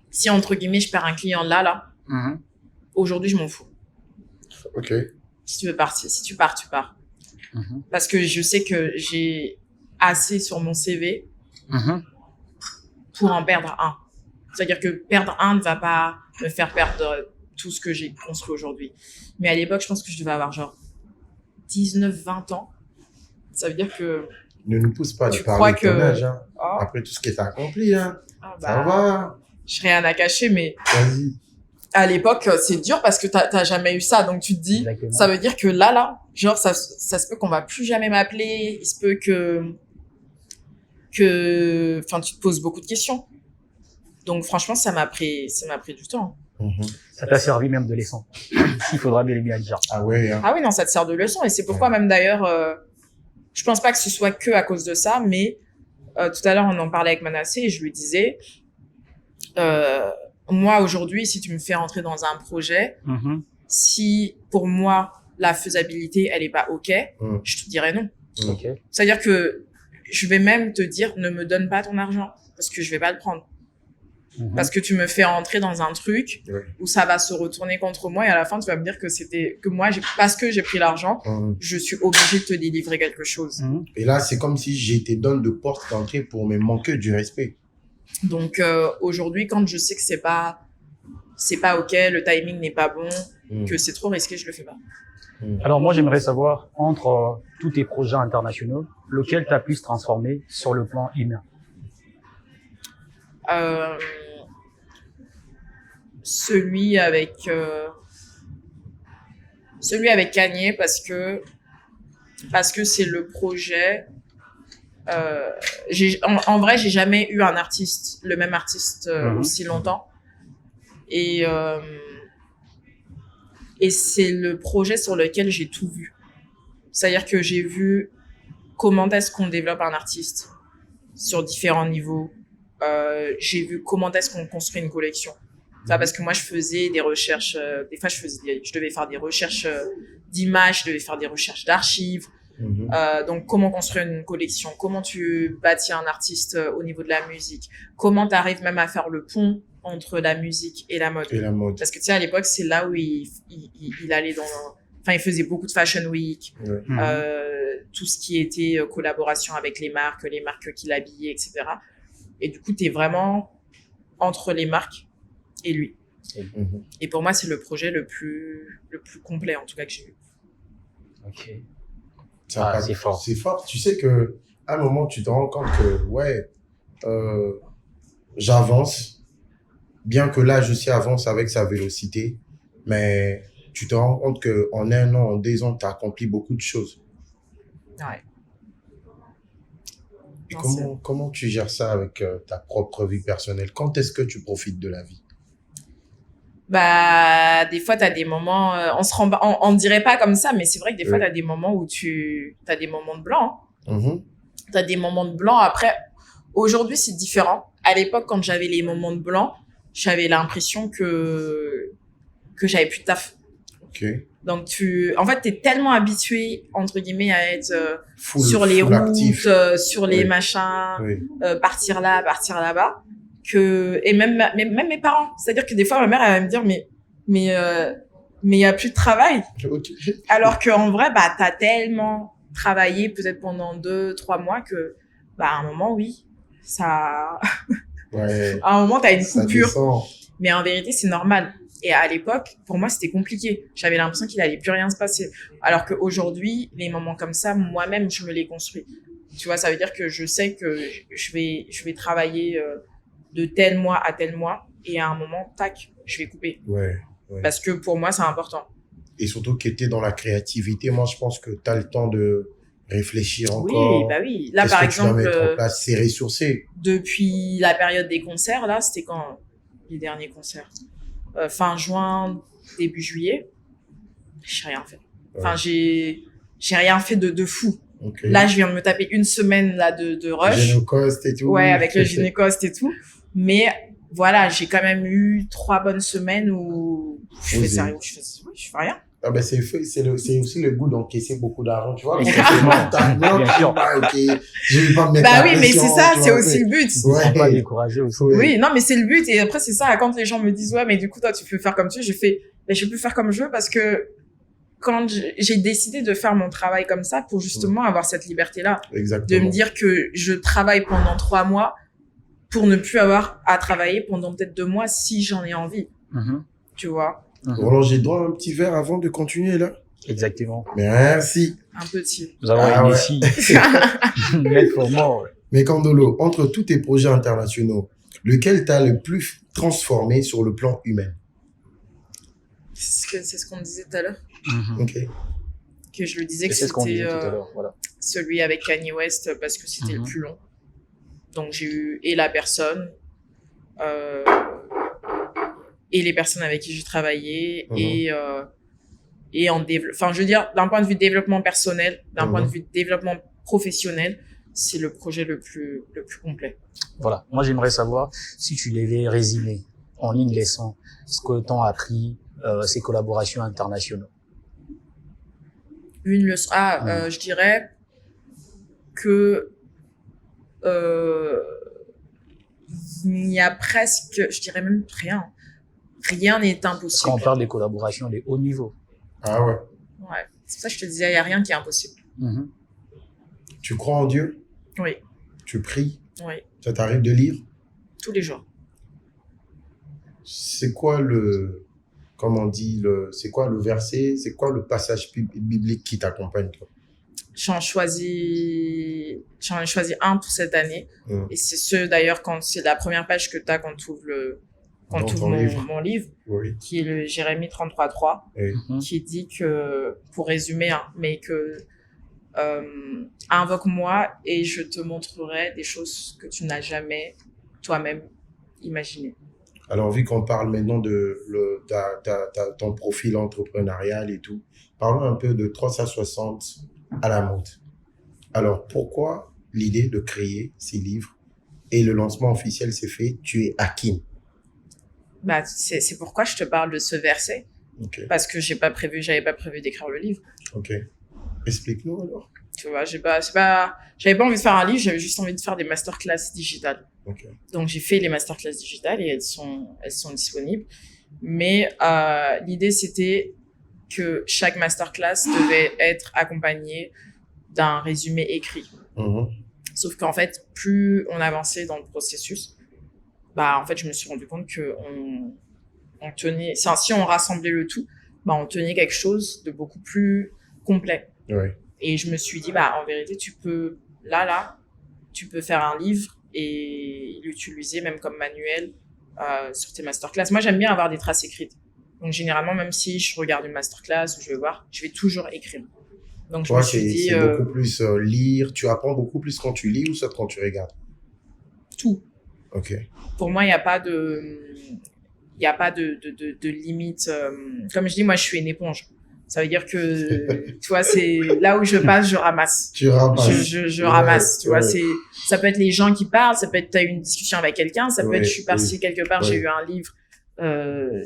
si entre guillemets, je perds un client là, Mhm. aujourd'hui, je m'en fous. Ok. Si tu veux partir, si tu pars, tu pars. Mhm. Parce que je sais que j'ai assez sur mon CV Mhm. pour en perdre un. C'est-à-dire que perdre un ne va pas me faire perdre tout ce que j'ai construit aujourd'hui. Mais à l'époque, je pense que je devais avoir genre 19, 20 ans. Ça veut dire que... Ne nous pousse pas de Tu parler crois de ton que- âge, hein. Oh, Après tout ce qui est accompli, hein. ah Ça bah, va. j'ai rien à cacher, mais Vas-y. à l'époque, c'est dur parce que t'as jamais eu ça. Donc tu te dis, Exactement. ça veut dire que là, genre, ça se peut qu'on va plus jamais m'appeler. Il se peut enfin, tu te poses beaucoup de questions. Donc franchement, ça m'a pris du temps. Mhm. Ça t'a servi même de leçon. Il faudra bien le dire. Ah ouais, hein. Ah oui, non, ça te sert de leçon. Et c'est pourquoi même d'ailleurs, je pense pas que ce soit que à cause de ça, mais tout à l'heure, on en parlait avec Manasseh et je lui disais, moi, aujourd'hui, si tu me fais rentrer dans un projet, si pour moi, la faisabilité, elle est pas OK, je te dirais non. Ok. C'est-à-dire que je vais même te dire, ne me donne pas ton argent parce que je vais pas le prendre. Parce que tu me fais rentrer dans un truc où ça va se retourner contre moi et à la fin, tu vas me dire que moi, parce que j'ai pris l'argent, je suis obligée de te délivrer quelque chose. Et là, c'est comme si j'étais donne de porte d'entrée pour me manquer du respect. Donc, aujourd'hui, quand je sais que c'est pas OK, le timing n'est pas bon, que c'est trop risqué, je le fais pas. Alors moi, j'aimerais savoir, entre tous tes projets internationaux, lequel t'a plus transformé sur le plan humain? Celui avec Kanye parce que c'est le projet. En vrai, j'ai jamais eu le même artiste aussi longtemps. Et c'est le projet sur lequel j'ai tout vu. C'est-à-dire que j'ai vu comment est-ce qu'on développe un artiste sur différents niveaux. J'ai vu comment est-ce qu'on construit une collection. Ça, parce que moi, je faisais des recherches. Des fois, je devais faire des recherches d'images, je devais faire des recherches d'archives. Donc, comment construire une collection, comment tu bâtis un artiste au niveau de la musique, comment tu arrives même à faire le pont entre la musique et la mode. Parce que tu sais, à l'époque, c'est là où il allait il faisait beaucoup de Fashion Week, tout ce qui était collaboration avec les marques qui l'habillaient, etc. Et du coup, t'es vraiment entre les marques et lui. Et pour moi, c'est le projet le plus complet, en tout cas, que j'ai eu. Ok. C'est fort. C'est fort. Tu sais que à un moment, tu te rends compte que, j'avance. Bien que l'âge aussi avance avec sa vélocité, mais tu te rends compte qu'en 1 an, en 2 ans, tu as accompli beaucoup de choses. Ouais. Et comment tu gères ça avec ta propre vie personnelle? Quand est-ce que tu profites de la vie? Bah, des fois, t'as des moments, on dirait pas comme ça, mais c'est vrai que des fois, t'as des moments où t'as des moments de blanc. T'as des moments de blanc. Après, aujourd'hui, c'est différent. À l'époque, quand j'avais les moments de blanc, j'avais l'impression que j'avais plus de taf. Ok. Donc en fait, t'es tellement habitué, entre guillemets, à être sur les routes, actif. Sur les machins, partir là, partir là-bas, et même mes parents. C'est-à-dire que des fois, ma mère, elle va me dire, mais il y a plus de travail. Okay. Alors qu'en vrai, bah, t'as tellement travaillé, peut-être pendant 2-3 mois que, bah, à un moment, oui, ça, à un moment, t'as une coupure. Mais en vérité, c'est normal. Et à l'époque, pour moi, c'était compliqué. J'avais l'impression qu'il allait plus rien se passer. Alors qu'aujourd'hui, les moments comme ça, moi-même, je me les construis. Tu vois, ça veut dire que je sais que je vais travailler de tel mois à tel mois. Et à un moment, tac, je vais couper. Parce que pour moi, c'est important. Et surtout que tu es dans la créativité. Moi, je pense que tu as le temps de réfléchir encore. Oui, bah oui. Là, par exemple, tu dois mettre en place, c'est ressourcé. Depuis la période des concerts, là, c'était quand les derniers concerts? Fin juin, début juillet, j'ai rien fait. Enfin, j'ai rien fait de fou. Okay. Là, je viens de me taper 1 semaine là de rush. Gynécoste et tout. Ouais, avec le gynécoste et tout. Mais voilà, j'ai quand même eu 3 bonnes semaines où je fais sérieux, je fais rien. Ah ben c'est aussi le goût d'encaisser beaucoup d'argent, tu vois. Bien sûr. Je vais pas me mettre bah oui, mais c'est ça, c'est aussi le but. Pas décourager aussi. Oui, non, mais c'est le but. Et après, c'est ça, quand les gens me disent, ouais, mais du coup, toi, tu peux faire comme tu veux, je peux faire comme je veux parce que quand j'ai décidé de faire mon travail comme ça pour justement avoir cette liberté-là. Exactement. De me dire que je travaille pendant 3 mois pour ne plus avoir à travailler pendant peut-être 2 mois si j'en ai envie. Tu vois. Roland, j'ai droit à un petit verre avant de continuer là? Exactement. Merci. Un petit. Nous avons une ici. Maître for more. Mais Kandolo, entre tous tes projets internationaux, lequel t'a le plus transformé sur le plan humain? C'est ce qu'on disait tout à l'heure. Ok. Que je le disais que c'était voilà. Celui avec Kanye West parce que c'était le plus long. Donc j'ai eu et la personne et les personnes avec qui j'ai travaillé et en enfin je veux dire d'un point de vue développement personnel, d'un point de vue développement professionnel, c'est le projet le plus complet. Voilà. Moi, j'aimerais savoir si tu devais résumer en une leçon ce que t'ont appris ces collaborations internationales. Une leçon. Je dirais que il y a presque, je dirais même rien. Rien n'est Parce impossible. qu'on parle des collaborations de haut niveau. Ah ouais. Ouais. C'est pour ça que je te disais, il y a rien qui est impossible. Mhm. Tu crois en Dieu? Oui, Tu pries? oui, Ça t'arrive de lire? tous les jours. C'est quoi c'est quoi le verset, c'est quoi le passage biblique qui t'accompagne, toi? J'en ai choisi un pour cette année. Et c'est d'ailleurs, quand c'est la première page que t'as quand tu ouvres mon livre, Oui. qui est le Jérémie 33:3, Oui. qui dit que, pour résumer, mais que, invoque-moi et je te montrerai des choses que tu n'as jamais toi-même imaginées. Alors, vu qu'on parle maintenant de ton profil entrepreneurial et tout, parlons un peu de 360 à la mode. Alors, pourquoi l'idée de créer ces livres et le lancement officiel s'est fait? Tu es Hakim. Bah, c'est pourquoi je te parle de ce verset. Ok. Parce que j'avais pas prévu d'écrire le livre. Ok. Explique-nous alors. Tu vois, j'avais pas envie de faire un livre, j'avais juste envie de faire des masterclass digitales. Ok. Donc, j'ai fait les masterclass digitales et elles sont disponibles. Mais, l'idée, c'était que chaque masterclass devait être accompagnée d'un résumé écrit. Mhm. Sauf qu'en fait, plus on avançait dans le processus, bah, en fait, je me suis rendu compte que si on rassemblait le tout, bah, on tenait quelque chose de beaucoup plus complet. Ouais. Et je me suis dit, bah, en vérité, tu peux faire un livre et l'utiliser même comme manuel sur tes masterclass. Moi, j'aime bien avoir des traces écrites. Donc, généralement, même si je regarde une masterclass ou je vais voir, je vais toujours écrire. Donc, je me suis dit... c'est beaucoup plus lire. Tu apprends beaucoup plus quand tu lis ou ça quand tu regardes? Tout. Ok. Pour moi, il n'y a pas de limite. Comme je dis, moi, je suis une éponge. Ça veut dire que, tu vois, c'est là où je passe, je ramasse. Tu ramasses. Je ramasse, tu vois. Ça peut être les gens qui parlent, ça peut être t'as eu une discussion avec quelqu'un, ça peut être je suis partie quelque part, j'ai eu un livre,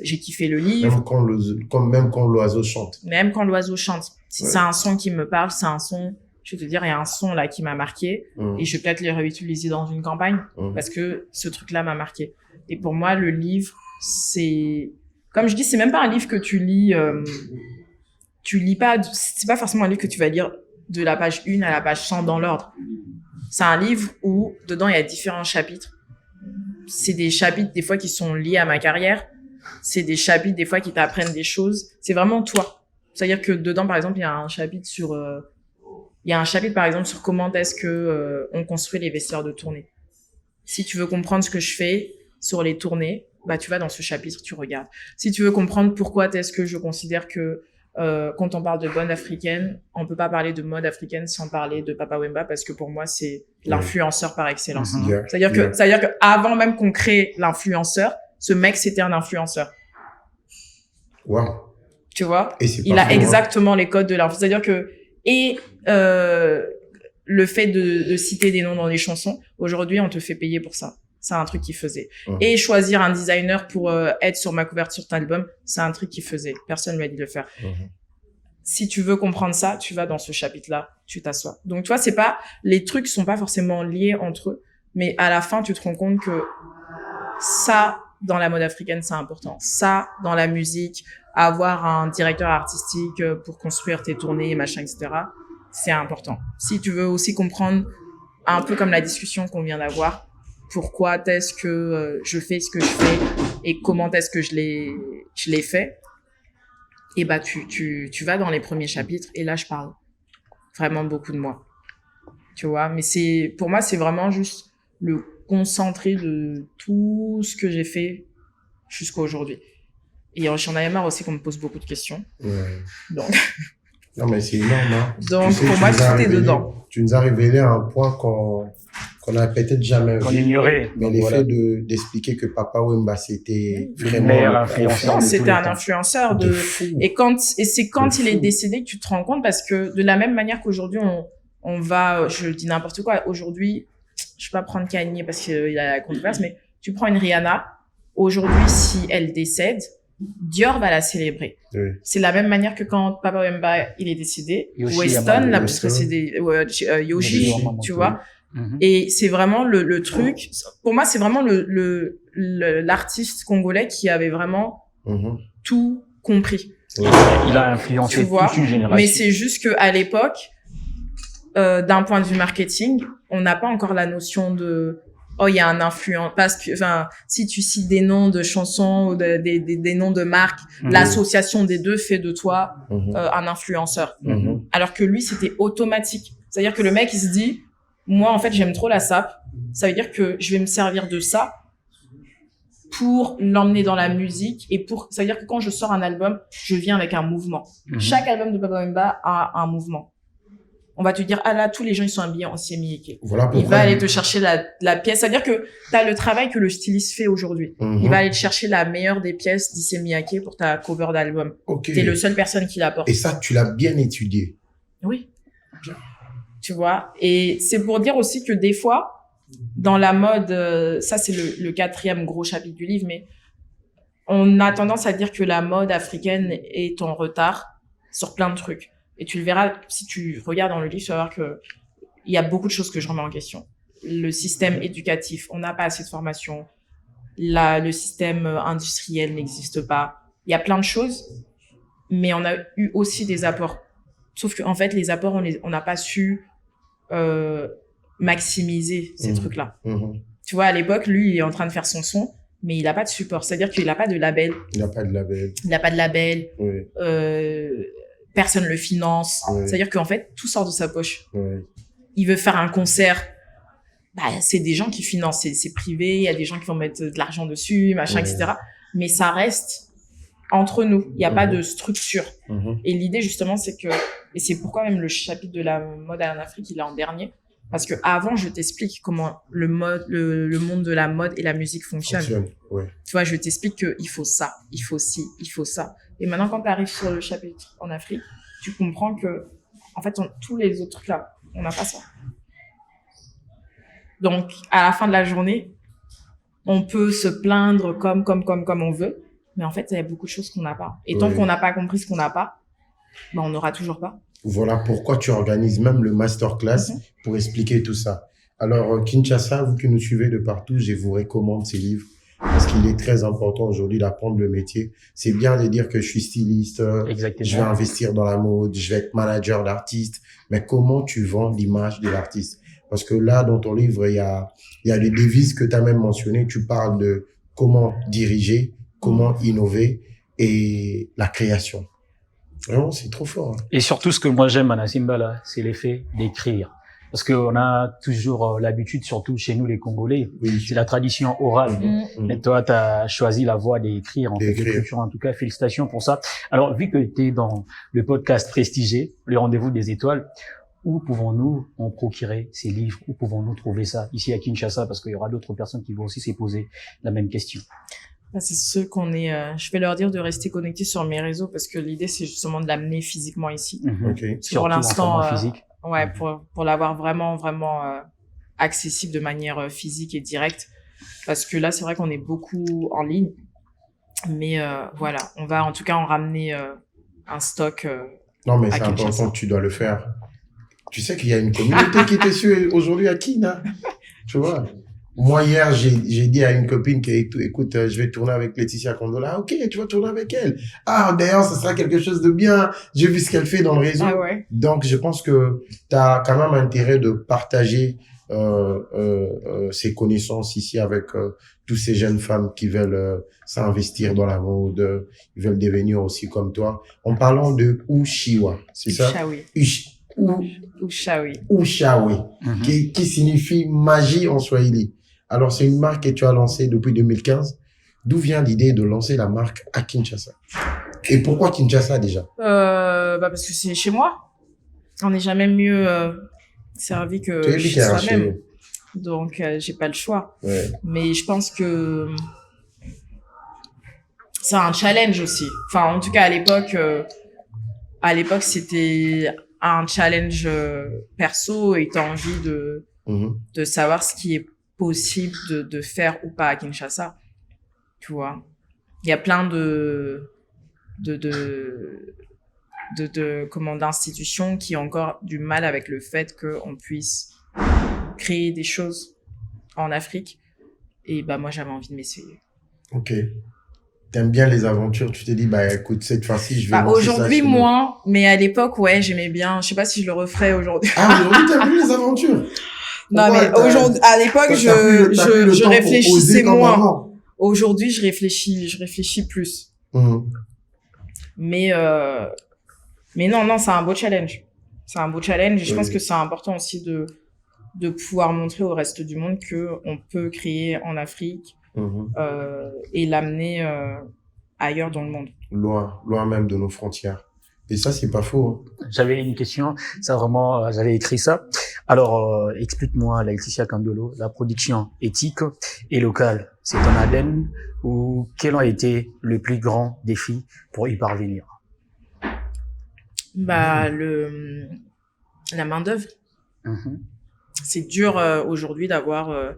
j'ai kiffé le livre. Même quand l'oiseau chante. Même quand l'oiseau chante. Si c'est un son qui me parle, c'est un son, je vais te dire, il y a un son là qui m'a marqué et je vais peut-être le réutiliser dans une campagne parce que ce truc-là m'a marqué. Et pour moi, le livre, c'est, comme je dis, c'est même pas un livre que tu lis pas, c'est pas forcément un livre que tu vas lire de la page 1 à la page 100 dans l'ordre. C'est un livre où, dedans, il y a différents chapitres. C'est des chapitres, des fois, qui sont liés à ma carrière. C'est des chapitres, des fois, qui t'apprennent des choses. C'est vraiment toi. C'est-à-dire que dedans, par exemple, il y a un chapitre par exemple, sur comment est-ce que, on construit les vestiaires de tournée. Si tu veux comprendre ce que je fais sur les tournées, bah, tu vas dans ce chapitre, tu regardes. Si tu veux comprendre pourquoi est-ce que je considère que, quand on parle de mode africaine, on peut pas parler de mode africaine sans parler de Papa Wemba parce que pour moi, c'est l'influenceur par excellence. C'est-à-dire que avant même qu'on crée l'influenceur, ce mec, c'était un influenceur. Wow. Tu vois? Il a exactement les codes de l'influence. C'est-à-dire que, le fait de citer des noms dans les chansons, aujourd'hui, on te fait payer pour ça. C'est un truc qu'il faisait. Et choisir un designer pour être sur ma couverture d'album, c'est un truc qu'il faisait. Personne lui a dit de le faire. Si tu veux comprendre ça, tu vas dans ce chapitre-là, tu t'assois. Donc, tu vois, les trucs sont pas forcément liés entre eux, mais à la fin, tu te rends compte que ça, dans la mode africaine, c'est important. Ça, dans la musique, avoir un directeur artistique pour construire tes tournées, machin, etc., c'est important. Si tu veux aussi comprendre, un peu comme la discussion qu'on vient d'avoir, pourquoi est-ce que je fais ce que je fais et comment est-ce que je l'ai fait, et bah tu vas dans les premiers chapitres et là je parle vraiment beaucoup de moi, tu vois. Mais pour moi c'est vraiment juste le concentré de tout ce que j'ai fait jusqu'à aujourd'hui. Et j'en avais marre aussi qu'on me pose beaucoup de questions. Donc non mais c'est énorme, hein. Donc pour moi tout est dedans. Tu nous as révélé un point qu'on n'a peut-être jamais vu. Ignoré. Mais l'effet d'expliquer que Papa Wemba, c'était vraiment influenceur. C'était un influenceur de fou. Et c'est quand il est décédé que tu te rends compte, parce que de la même manière qu'aujourd'hui, je dis n'importe quoi. Aujourd'hui, je vais pas prendre Kanye parce qu'il a la controverse, mais tu prends une Rihanna. Aujourd'hui, si elle décède, Dior va la célébrer. Oui. C'est la même manière que quand Papa Wemba, il est décédé. Yoshi Weston Yamamoto. l'a précédé, Yoshi, Yamamoto. tu vois. Mhm. Et c'est vraiment le truc. Pour moi, c'est vraiment l'artiste congolais qui avait vraiment Mhm. tout compris. Ouais. Il a influencé Tu vois, toute une génération. mais c'est juste que à l'époque, d'un point de vue marketing, on n'a pas encore la notion de il y a un influent, parce que si tu cites des noms de chansons ou des noms de marques, l'association des deux fait de toi un influenceur. Mhm. Alors que lui, c'était automatique. C'est-à-dire que le mec, il se dit, moi, en fait, j'aime trop la SAP. Ça veut dire que je vais me servir de ça pour l'emmener dans la musique ça veut dire que quand je sors un album, je viens avec un mouvement. Chaque album de Papa Wemba a un mouvement. On va te dire, ah là, tous les gens, ils sont habillés en Siemiyeke. Voilà pourquoi. Il va aller te chercher la pièce. C'est-à-dire que t'as le travail que le styliste fait aujourd'hui. Il va aller te chercher la meilleure des pièces d'Isemiyake pour ta cover d'album. Ok. T'es le seule personne qui l'apporte. Et ça, tu l'as bien étudié. Oui. Bien. Tu vois. Et c'est pour dire aussi que des fois, dans la mode, ça c'est le 4e gros chapitre du livre, mais on a tendance à dire que la mode africaine est en retard sur plein de trucs. Et tu le verras, si tu regardes dans le livre, tu vas voir que il y a beaucoup de choses que je remets en question. Le système éducatif, on n'a pas assez de formation. Le système industriel n'existe pas. Il y a plein de choses, mais on a eu aussi des apports. Sauf que en fait, les apports, on n'a pas su maximiser ces trucs-là. Tu vois, à l'époque, lui, il est en train de faire son son, mais il n'a pas de support. C'est-à-dire qu'il n'a pas de label. Il n'a pas de label. Il n'a pas de label. Oui. Personne le finance. Oui. C'est-à-dire qu'en fait, tout sort de sa poche. Oui. Il veut faire un concert. C'est des gens qui financent. C'est privé. Il y a des gens qui vont mettre de l'argent dessus, machin, Oui. etc. Mais ça reste entre nous. Il n'y a pas de structure. Et l'idée, justement, c'est que, et c'est pourquoi même le chapitre de la mode en Afrique, il est en dernier. Parce que avant, je t'explique comment le monde de la mode et la musique fonctionne. Ouais. Tu vois, je t'explique qu'il faut ça, il faut ci, il faut ça. Et maintenant, quand tu arrives sur le chapitre en Afrique, tu comprends que, en fait, tous les autres trucs là, on n'a pas ça. Donc, à la fin de la journée, on peut se plaindre comme on veut. Mais en fait, il y a beaucoup de choses qu'on n'a pas. Et tant qu'on n'a pas compris ce qu'on n'a pas, on n'aura toujours pas. Voilà pourquoi tu organises même le masterclass pour expliquer tout ça. Alors, Kinshasa, vous qui nous suivez de partout, je vous recommande ces livres parce qu'il est très important aujourd'hui d'apprendre le métier. C'est bien de dire que je suis styliste, Exactement. je vais investir dans la mode, je vais être manager d'artiste, mais comment tu vends l'image de l'artiste? Parce que là, dans ton livre, il y a des devises que tu as même mentionnées. Tu parles de comment diriger, comment innover et la création. Vraiment, c'est trop fort. Et surtout, ce que moi j'aime à Nassimba, là, c'est l'effet d'écrire. Parce qu'on a toujours l'habitude, surtout chez nous les Congolais, Oui. c'est la tradition orale. Mais toi, tu as choisi la voie d'écrire, en fait, d'écriture. En tout cas, félicitations pour ça. Alors, vu que tu es dans le podcast Prestigé, le rendez-vous des étoiles, où pouvons-nous en procurer ces livres? Où pouvons-nous trouver ça ici à Kinshasa? Parce qu'il y aura d'autres personnes qui vont aussi se poser la même question. C'est ceux qu'on est. Je vais leur dire de rester connectés sur mes réseaux parce que l'idée c'est justement de l'amener physiquement ici. Ok. Pour l'instant, physique. Ouais, pour l'avoir vraiment accessible de manière physique et directe. Parce que là, c'est vrai qu'on est beaucoup en ligne, mais voilà, on va en tout cas en ramener un stock. Non, mais à c'est Kinshasa. important, tu dois le faire. Tu sais qu'il y a une communauté qui te suit aujourd'hui à Kina. Tu vois. Moi, hier, j'ai dit à une copine que, écoute, je vais tourner avec Laetitia Condola. Ah, ok, tu vas tourner avec elle. Ah, d'ailleurs, ça sera quelque chose de bien. J'ai vu ce qu'elle fait dans le réseau. Ah ouais. Donc, je pense que tu as quand même intérêt de partager ces connaissances ici avec tous ces jeunes femmes qui veulent s'investir dans la mode, ils veulent devenir aussi comme toi. En parlant de Ushiwa, c'est ça? Ushawi. Ushawi, qui signifie magie en swahili. Alors, c'est une marque que tu as lancée depuis 2015. D'où vient l'idée de lancer la marque à Kinshasa? Et pourquoi Kinshasa déjà? Parce que c'est chez moi. On n'est jamais mieux servi que chez soi-même. Donc, j'ai pas le choix. Ouais. Mais je pense que c'est un challenge aussi. Enfin, en tout cas, à l'époque, c'était un challenge perso et t'as envie de savoir ce qui est possible de faire ou pas à Kinshasa. Tu vois. Il y a plein d'institutions qui ont encore du mal avec le fait qu'on puisse créer des choses en Afrique. Et bah, moi, j'avais envie de m'essayer. Ok. T'aimes bien les aventures, tu t'es dit, bah, écoute, cette fois-ci, je vais lancer ça aujourd'hui, chez nous. moins, mais à l'époque, ouais, j'aimais bien. Je sais pas si je le referais aujourd'hui. Ah, aujourd'hui, t'as vu les aventures? Non, mais aujourd'hui, à l'époque, je réfléchissais moins. Aujourd'hui, je réfléchis plus. Mais non, c'est un beau challenge. C'est un beau challenge et je pense que c'est important aussi de pouvoir montrer au reste du monde que on peut créer en Afrique et l'amener ailleurs dans le monde. Loin même de nos frontières. Et ça, c'est pas faux. J'avais une question, ça vraiment, j'avais écrit ça. Alors, explique-moi, Laetitia Kandolo, la production éthique et locale, c'est ton ADN ou quel a été le plus grand défi pour y parvenir? Bah, la main-d'œuvre. C'est dur aujourd'hui d'avoir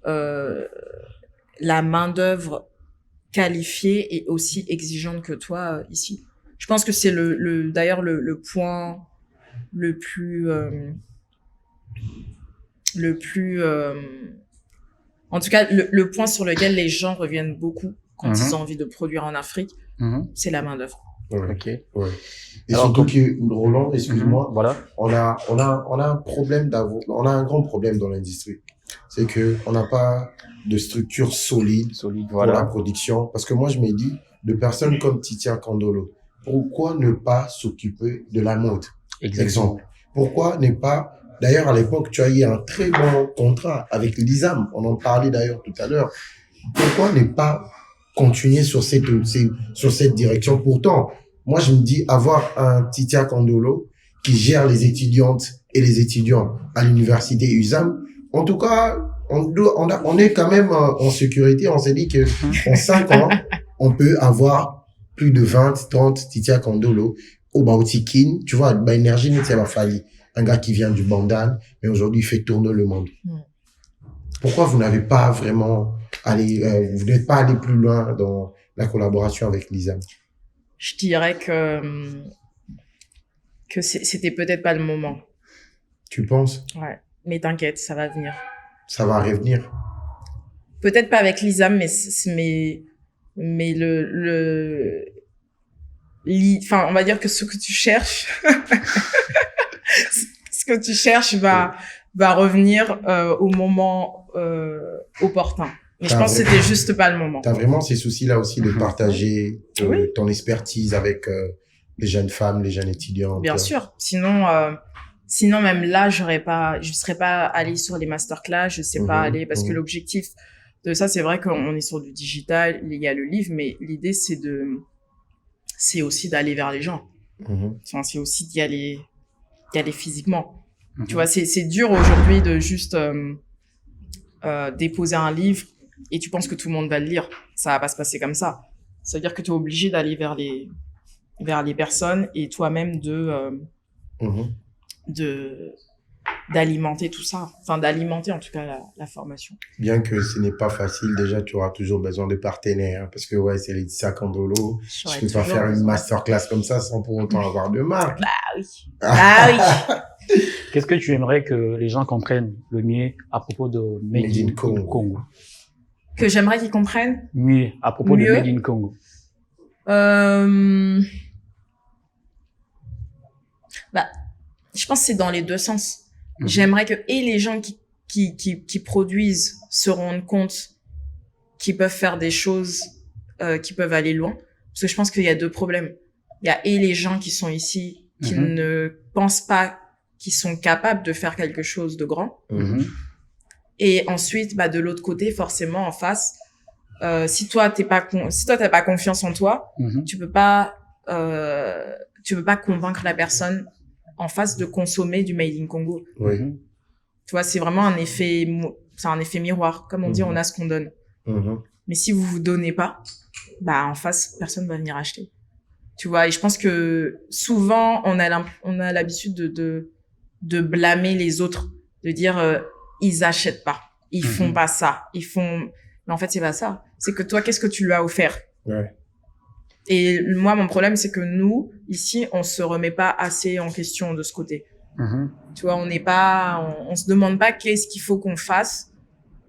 la main-d'œuvre qualifiée et aussi exigeante que toi ici. Je pense que c'est d'ailleurs le point le plus en tout cas le point sur lequel les gens reviennent beaucoup quand ils ont envie de produire en Afrique, c'est la main-d'œuvre. Ouais. Ok. Ouais. Et alors, surtout que Roland, excuse-moi, voilà. on a un problème on a un grand problème dans l'industrie. C'est que on n'a pas de structure solide pour la production. Parce que moi, je me dis, de personnes comme Titia Kandolo, pourquoi ne pas s'occuper de la mode? Exemple. Pourquoi ne pas, d'ailleurs, à l'époque, tu as eu un très bon contrat avec l'ISAM. On en parlait d'ailleurs tout à l'heure. Pourquoi ne pas continuer sur cette direction? Pourtant, moi, je me dis, avoir un Titia Kandolo qui gère les étudiantes et les étudiants à l'université USAM, en tout cas, on est quand même en sécurité. On s'est dit que en 5 ans, on peut avoir plus de 20, 30 Titia Kandolo au Baotikin. Tu vois, Énergie, c'est ma famille. Un gars qui vient du Bandal, mais aujourd'hui, il fait tourner le monde. Pourquoi vous n'avez pas vraiment vous n'êtes pas allé plus loin dans la collaboration avec l'ISAM? Je dirais que c'était peut-être pas le moment. Tu penses? Ouais. Mais t'inquiète, ça va venir. Ça va revenir. Peut-être pas avec l'ISAM, mais enfin, on va dire que ce que tu cherches, va revenir au moment opportun. Mais je pense que c'était juste pas le moment. T'as vraiment ces soucis-là aussi de partager ton expertise avec les jeunes femmes, les jeunes étudiants. Bien sûr. Sinon même là, je serais pas allée sur les masterclass, je sais pas aller parce que l'objectif de ça, c'est vrai qu'on est sur du digital, il y a le livre, mais l'idée c'est aussi d'aller vers les gens. Enfin, c'est aussi d'y aller physiquement. Tu vois, c'est dur aujourd'hui de juste déposer un livre et tu penses que tout le monde va le lire. Ça va pas se passer comme ça. Ça veut dire que tu es obligé d'aller vers les personnes et toi-même d'alimenter tout ça. Enfin, d'alimenter en tout cas la formation. Bien que ce n'est pas facile, déjà, tu auras toujours besoin de partenaires. Parce que, ouais, c'est Laetitia Kandolo. Je peux pas faire une masterclass comme ça sans pour autant avoir de marque. Bah oui. Ah oui. Qu'est-ce que tu aimerais que les gens comprennent le mieux à propos de Made in Congo? Que j'aimerais qu'ils comprennent? Mieux à propos de Made in Congo. Bah, je pense que c'est dans les deux sens. J'aimerais que les gens qui produisent se rendent compte qu'ils peuvent faire des choses qui peuvent aller loin. Parce que je pense qu'il y a deux problèmes. Il y a les gens qui sont ici qui ne pensent pas qu'ils sont capables de faire quelque chose de grand. Et ensuite, bah, de l'autre côté, forcément, en face, si toi t'as pas confiance en toi, tu peux pas convaincre la personne en face de consommer du Made in Congo. Tu vois, c'est vraiment un effet miroir. Comme on dit, on a ce qu'on donne. Mais si vous donnez pas, bah, en face, personne va venir acheter. Tu vois, et je pense que souvent, on a l'habitude de blâmer les autres, de dire, ils achètent pas, ils font pas ça, mais en fait, c'est pas ça. C'est que toi, qu'est-ce que tu lui as offert? Ouais. Et moi, mon problème, c'est que nous, ici, on se remet pas assez en question de ce côté. Tu vois, on se demande pas qu'est-ce qu'il faut qu'on fasse,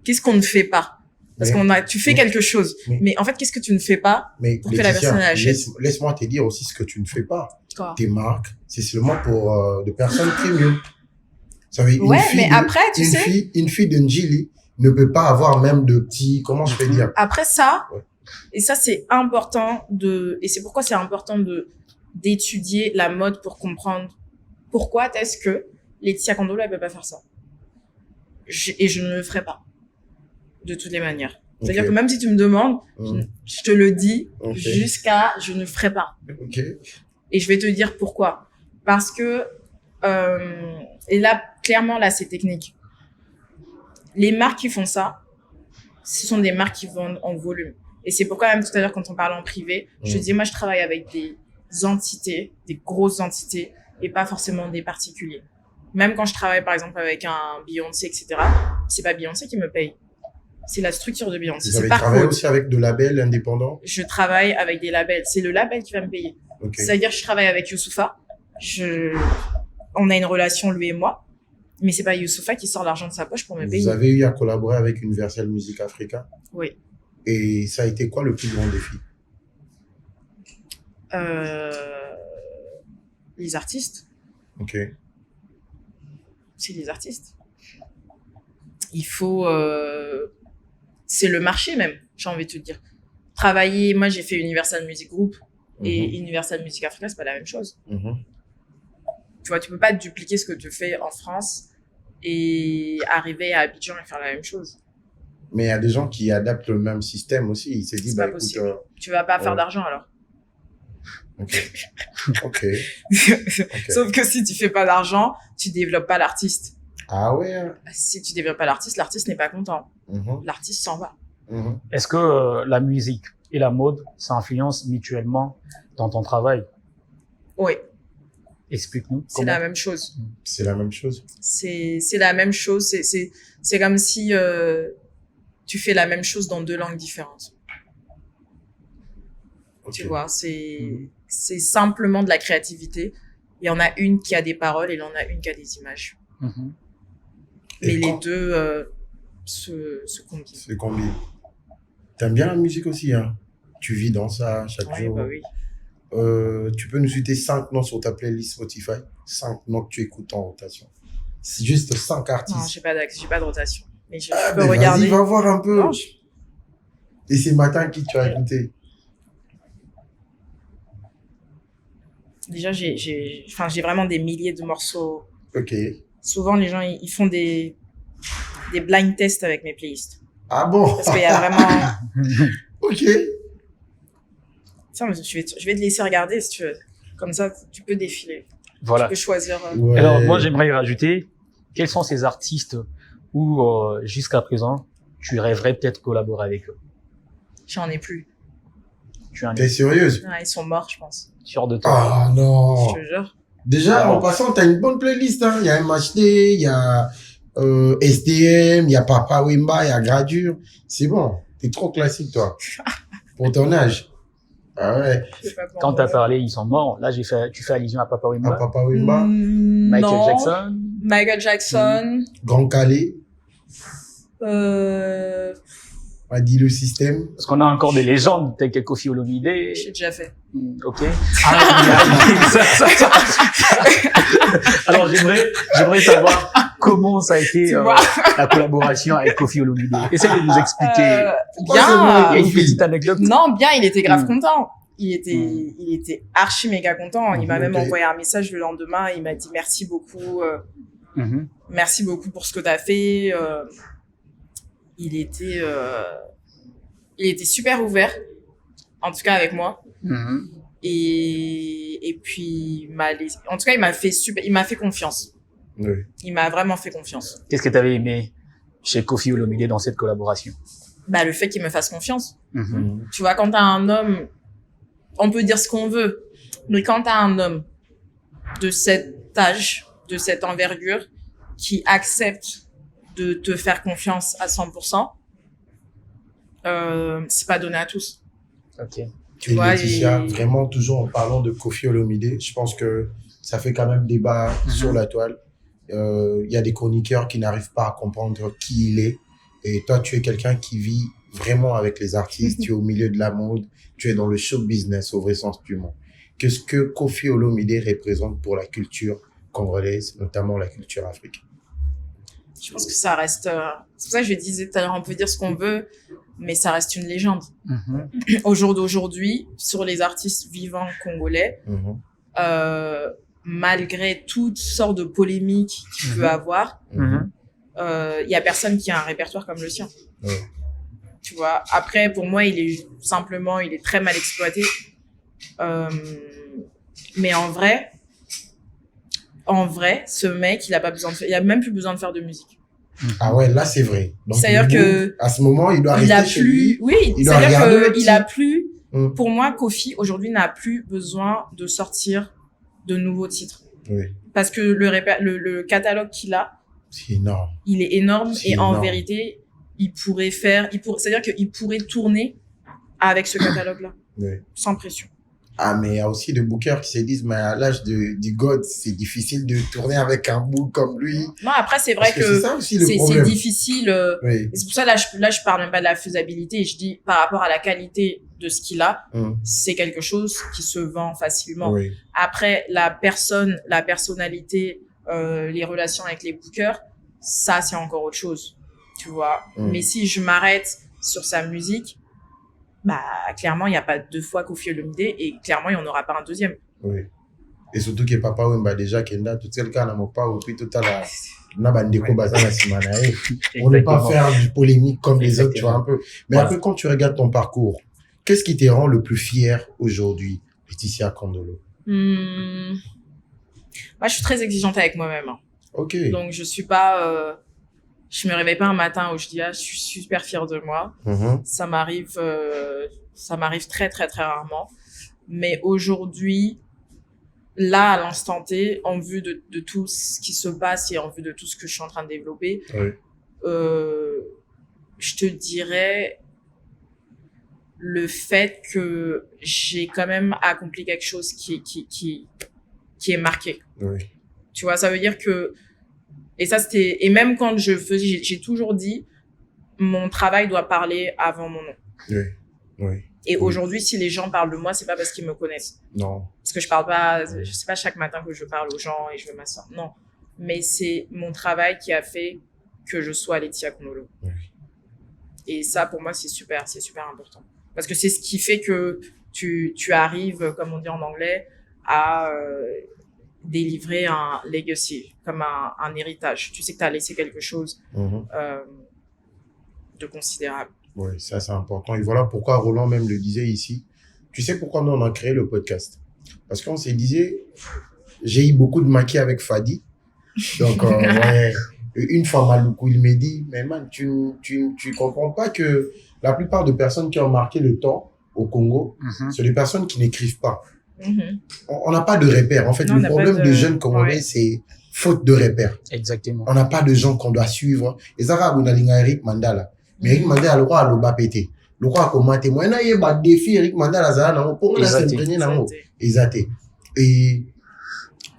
qu'est-ce qu'on ne fait pas. Parce tu fais quelque chose. Mais en fait, qu'est-ce que tu ne fais pas pour que la personne achète? Laisse-moi te dire aussi ce que tu ne fais pas. Quoi? Tes marques, c'est seulement pour des personnes premium. Ça veut dire, une fille de Njili ne peut pas avoir même de petits, comment je peux dire? Après ça, et ça, c'est important et c'est pourquoi c'est important d'étudier la mode pour comprendre pourquoi est-ce que Laetitia Candolo, elle peut pas faire ça. Et je ne le ferai pas. De toutes les manières. C'est-à-dire que même si tu me demandes, je te le dis jusqu'à je ne ferai pas. Et je vais te dire pourquoi. Parce que, et là, clairement, là, c'est technique. Les marques qui font ça, ce sont des marques qui vendent en volume. Et c'est pourquoi même tout à l'heure, quand on parlait en privé, je te dis, moi, je travaille avec des entités, des grosses entités, et pas forcément des particuliers. Même quand je travaille, par exemple, avec un Beyoncé, etc., c'est pas Beyoncé qui me paye. C'est la structure de Beyoncé. Vous avez travaillé aussi avec de labels indépendants? Je travaille avec des labels. C'est le label qui va me payer. C'est-à-dire que je travaille avec Youssoupha. On a une relation, lui et moi. Mais c'est pas Youssoupha qui sort l'argent de sa poche pour me payer. Vous avez eu à collaborer avec Universal Music Africa? Oui. Et ça a été quoi le plus grand défi? Les artistes. Ok. C'est les artistes. Il faut... c'est le marché même, j'ai envie de te dire. Travailler, moi j'ai fait Universal Music Group et Universal Music Africa, c'est pas la même chose. Tu vois, tu peux pas dupliquer ce que tu fais en France et arriver à Abidjan et faire la même chose. Mais il y a des gens qui adaptent le même système aussi. Ils se disent, c'est pas possible. Tu vas pas faire d'argent alors. Ok. Sauf que si tu fais pas d'argent, tu développes pas l'artiste. Ah ouais. Si tu développes pas l'artiste n'est pas content. L'artiste s'en va. Est-ce que la musique et la mode s'influencent mutuellement dans ton travail? Oui. Explique-nous. C'est la même chose. C'est la même chose. C'est la même chose. C'est comme si tu fais la même chose dans deux langues différentes. Tu vois, c'est simplement de la créativité. Il y en a une qui a des paroles et il y en a une qui a des images. Mais les deux se combinent. Se combinent. T'aimes bien la musique aussi, hein? Tu vis dans ça chaque jour. Bah oui. Tu peux nous citer 5 noms sur ta playlist Spotify? 5 noms que tu écoutes en rotation. C'est juste 5 artistes. Non, j'ai pas de rotation. Mais je mais peux regarder. Vas-y, va voir un peu. Non, Et c'est matin qui tu as écouté? Déjà, j'ai vraiment des milliers de morceaux. Ok. Souvent, les gens, ils font des blind tests avec mes playlists. Ah bon? Parce qu'il y a vraiment... Ok. Tiens, je vais te laisser regarder si tu veux. Comme ça, tu peux défiler. Voilà. Tu peux choisir. Ouais. Alors, moi, j'aimerais rajouter, quels sont ces artistes où, jusqu'à présent, tu rêverais peut-être collaborer avec eux? J'en ai plus. T'es sérieuse? Ouais, ils sont morts, je pense. Sûr de toi? Ah non. Je te jure. Déjà, en passant, t'as une bonne playlist, hein. Il y a MHD, il y a STM, il y a Papa Wemba, il y a Gradure. C'est bon. T'es trop classique, toi. Pour ton âge. Ah ouais. Quand t'as parlé, ils sont morts. Là, tu fais allusion à Papa Wemba. Papa Wemba. Michael Jackson. Michael Jackson. Grand Calais. Dit le système. Parce qu'on a encore des légendes telles que Koffi Olomide. J'ai déjà fait. Ok. Alors j'aimerais savoir comment ça a été la collaboration avec Koffi Olomide. Essaye de nous expliquer. Bien. Il y a une petite anecdote. Non, bien, il était grave content. Il était archi méga content. Il m'a même envoyé un message le lendemain. Il m'a dit merci beaucoup. Merci beaucoup pour ce que t'as fait. Il était super ouvert, en tout cas avec moi. Et puis en tout cas il m'a fait confiance. Oui. Il m'a vraiment fait confiance. Qu'est-ce que tu avais aimé chez Koffi Olomide dans cette collaboration? Le fait qu'il me fasse confiance. Tu vois, quand t'as un homme, on peut dire ce qu'on veut, Mais quand t'as un homme de cet âge, de cette envergure, qui accepte de te faire confiance à 100%, c'est pas donné à tous. Ok. Tu vois, Laetitia, vraiment, toujours en parlant de Koffi Olomide, je pense que ça fait quand même débat sur la toile. Il y a des chroniqueurs qui n'arrivent pas à comprendre qui il est. Et toi, tu es quelqu'un qui vit vraiment avec les artistes. Tu es au milieu de la mode. Tu es dans le show business au vrai sens du mot. Qu'est-ce que Koffi Olomide représente pour la culture congolaise, notamment la culture africaine? Je pense que ça reste... c'est pour ça que je disais tout à l'heure, on peut dire ce qu'on veut, mais ça reste une légende. Au jour d'aujourd'hui, sur les artistes vivants congolais, malgré toutes sortes de polémiques qu'il peut avoir, y a personne qui a un répertoire comme le sien. Tu vois. Après, pour moi, il est très mal exploité. Mais en vrai, ce mec, il a même plus besoin de faire de musique. Ah ouais, là, c'est vrai. Donc, c'est-à-dire que à ce moment, il doit rester chez lui. Oui, c'est-à-dire qu'il a plus, pour moi, Koffi, aujourd'hui, n'a plus besoin de sortir de nouveaux titres. Oui. Parce que le catalogue qu'il a, c'est énorme. Il est énorme C'est et énorme. En vérité, c'est-à-dire qu'il pourrait tourner avec ce catalogue-là. Oui. Sans pression. Ah, mais il y a aussi des bookers qui se disent, mais à l'âge du God, c'est difficile de tourner avec un book comme lui. Non, après, c'est vrai que c'est ça aussi le c'est problème. difficile. Oui. Et c'est pour ça, là, je parle même pas de la faisabilité. Je dis, par rapport à la qualité de ce qu'il a, c'est quelque chose qui se vend facilement. Oui. Après, la personnalité, les relations avec les bookers, ça, c'est encore autre chose. Tu vois. Mais si je m'arrête sur sa musique, bah, clairement, il n'y a pas deux fois Koffi Olomide et clairement, il n'y en aura pas un deuxième. Oui. Et surtout que papa Wemba déjà Kenda, tout seul cas n'a pas ou puis tout à la na bandeko bazana simanae. On ne pas faire du polémique comme les autres, tu vois un peu. Mais après quand tu regardes ton parcours, qu'est-ce qui te rend le plus fier aujourd'hui, Laetitia Kandolo? Moi, je suis très exigeante avec moi-même. Hein. OK. Donc je suis pas je me réveille pas un matin où je dis je suis super fière de moi. Ça m'arrive très très très rarement. Mais aujourd'hui, là à l'instant T, en vue de tout ce qui se passe et en vue de tout ce que je suis en train de développer, je te dirais le fait que j'ai quand même accompli quelque chose qui est marqué. Oui. Tu vois, ça veut dire que et même quand j'ai toujours dit, mon travail doit parler avant mon nom. Oui. Oui. Et aujourd'hui, si les gens parlent de moi, c'est pas parce qu'ils me connaissent. Non. Parce que je parle pas, je sais pas chaque matin que je parle aux gens et je vais m'asseoir. Non. Mais c'est mon travail qui a fait que je sois Laetitia Kandolo. Oui. Et ça, pour moi, c'est super important. Parce que c'est ce qui fait que tu arrives, comme on dit en anglais, à délivrer un legacy, comme un héritage. Tu sais que tu as laissé quelque chose de considérable. Oui, ça c'est important. Et voilà pourquoi Roland même le disait ici. Tu sais pourquoi nous on a créé le podcast? Parce qu'on se disait, j'ai eu beaucoup de maquis avec Fadi. Donc, une fois Maloukou, il m'a dit, mais man, tu comprends pas que la plupart des personnes qui ont marqué le temps au Congo, c'est des personnes qui n'écrivent pas. On n'a pas de repères. En fait, le problème des jeunes Congolais, c'est faute de repères. Exactement. On n'a pas de gens qu'on doit suivre. Et ça, on a Eric Mandala. Mais Eric Mandala, le roi a le pété. Le roi a commenté. Moi, il y a un défi, Eric Mandala, ça a pour moi, c'est et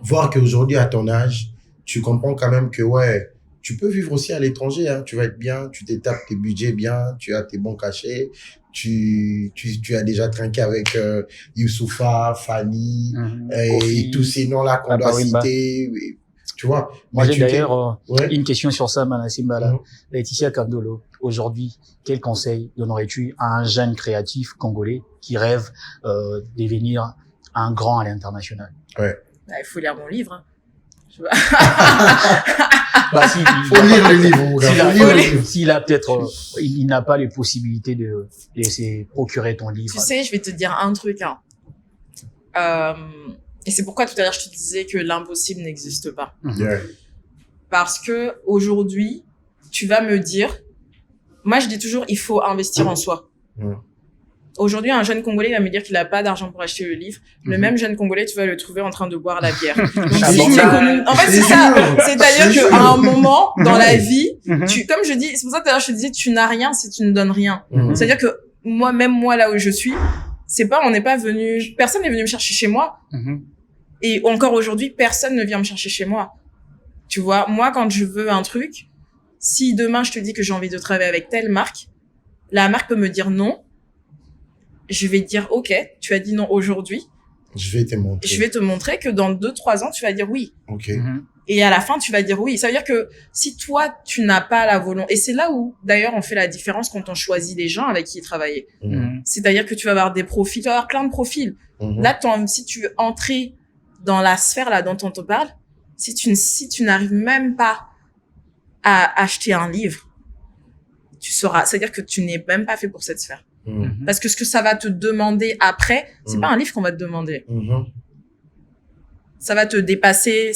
voir qu'aujourd'hui, à ton âge, tu comprends quand même que, ouais, tu peux vivre aussi à l'étranger, hein. Tu vas être bien, tu t'étapes tes budgets bien, tu as tes bons cachets, tu as déjà trinqué avec Youssoufa, Fanny, et tous ces noms-là qu'on doit citer. Tu vois. Moi, j'ai d'ailleurs une question sur ça, Manassimbala. Laetitia Kandolo, aujourd'hui, quel conseil donnerais-tu à un jeune créatif congolais qui rêve de devenir un grand à l'international? Ouais. Bah, il faut lire mon livre. Hein. Tu vois. Faut lire le livre, mon gars. S'il a peut-être, il n'a pas les possibilités de laisser procurer ton livre. Tu sais, je vais te dire un truc, hein. Et c'est pourquoi tout à l'heure je te disais que l'impossible n'existe pas. Parce que aujourd'hui, tu vas me dire, moi je dis toujours, il faut investir en soi. Aujourd'hui, un jeune Congolais va me dire qu'il a pas d'argent pour acheter le livre. Le même jeune Congolais, tu vas le trouver en train de boire la bière. Donc, si tu économises... En fait, c'est ça. C'est-à-dire qu'à un moment, dans la vie, comme je dis, c'est pour ça que tout à l'heure, je te disais, tu n'as rien si tu ne donnes rien. C'est-à-dire que moi, là où je suis, personne n'est venu me chercher chez moi. Et encore aujourd'hui, personne ne vient me chercher chez moi. Tu vois, moi, quand je veux un truc, si demain je te dis que j'ai envie de travailler avec telle marque, la marque peut me dire non. Je vais te dire, OK, tu as dit non aujourd'hui. Je vais te montrer que dans 2-3 ans, tu vas dire oui. OK. Et à la fin, tu vas dire oui. Ça veut dire que si toi, tu n'as pas la volonté, et c'est là où, d'ailleurs, on fait la différence quand on choisit des gens avec qui travailler. C'est-à-dire que tu vas avoir des profils, tu vas avoir plein de profils. Là, si tu veux entrer dans la sphère là dont on te parle, si tu n'arrives même pas à acheter un livre, c'est-à-dire que tu n'es même pas fait pour cette sphère. Parce que ce que ça va te demander après, c'est pas un livre qu'on va te demander. Ça va te dépasser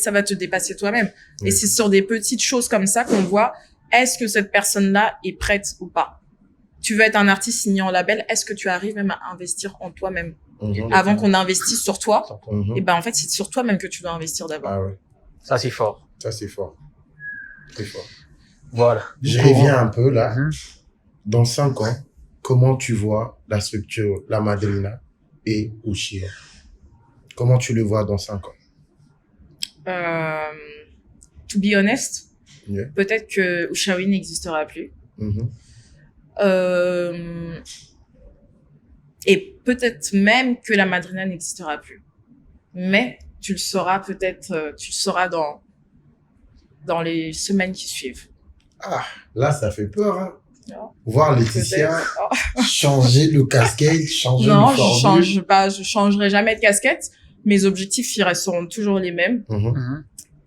toi-même. Et c'est sur des petites choses comme ça qu'on voit, est-ce que cette personne-là est prête ou pas? Tu veux être un artiste signé en label, est-ce que tu arrives même à investir en toi-même? Avant qu'on investisse sur toi? Et ben, en fait, c'est sur toi-même que tu dois investir d'abord. Ah ouais. Ça, c'est fort. Très fort. Voilà. Je reviens un peu là. Dans 5 ans, comment tu vois la structure La Madrina et Ushio? Comment tu le vois dans 5 ans? To be honest, peut-être que Ushawi n'existera plus. Et peut-être même que La Madrina n'existera plus. Mais tu le sauras peut-être, dans les semaines qui suivent. Ah, là, ça fait peur, hein. Non. Voir Laetitia changer le casquette, changer le formule. Non, je change pas, je changerai jamais de casquette. Mes objectifs, ils resteront toujours les mêmes.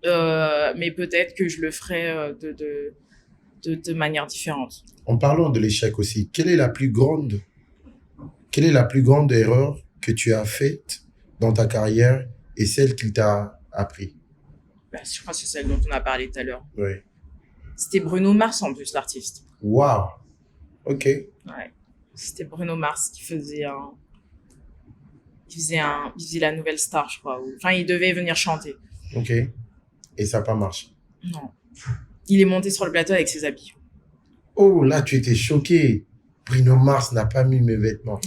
Mais peut-être que je le ferai de manière différente. En parlant de l'échec aussi, quelle est la plus grande erreur que tu as faite dans ta carrière et celle qui t'a appris? Je crois que c'est celle dont on a parlé tout à l'heure. Oui. C'était Bruno Mars en plus, l'artiste. Waouh. Ok. Ouais. C'était Bruno Mars qui faisait la nouvelle star, je crois. Enfin, il devait venir chanter. Ok. Et ça n'a pas marché? Non. Il est monté sur le plateau avec ses habits. Oh, là, tu étais choqué. Bruno Mars n'a pas mis mes vêtements.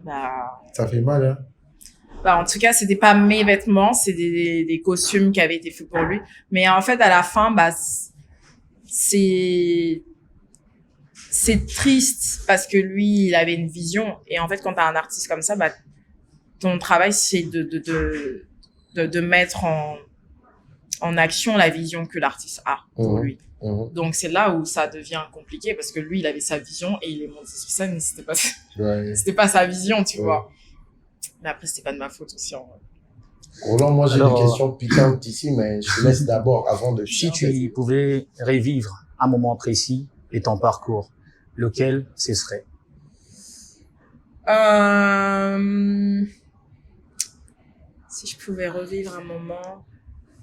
Ça fait mal, hein? En tout cas, c'était pas mes vêtements, c'est des costumes qui avaient été faits pour lui. Mais en fait, à la fin, c'est triste parce que lui, il avait une vision. Et en fait, quand t'as un artiste comme ça, ton travail, c'est de mettre en action la vision que l'artiste a pour lui. Donc, c'est là où ça devient compliqué parce que lui, il avait sa vision et il est monté sur scène, c'était pas sa vision, tu vois. Mais après, c'était pas de ma faute aussi, en vrai. Roland, moi, j'ai des questions piquantes ici, mais je te laisse d'abord avant de... Si tu pouvais revivre un moment précis de ton parcours, lequel ce serait? Si je pouvais revivre un moment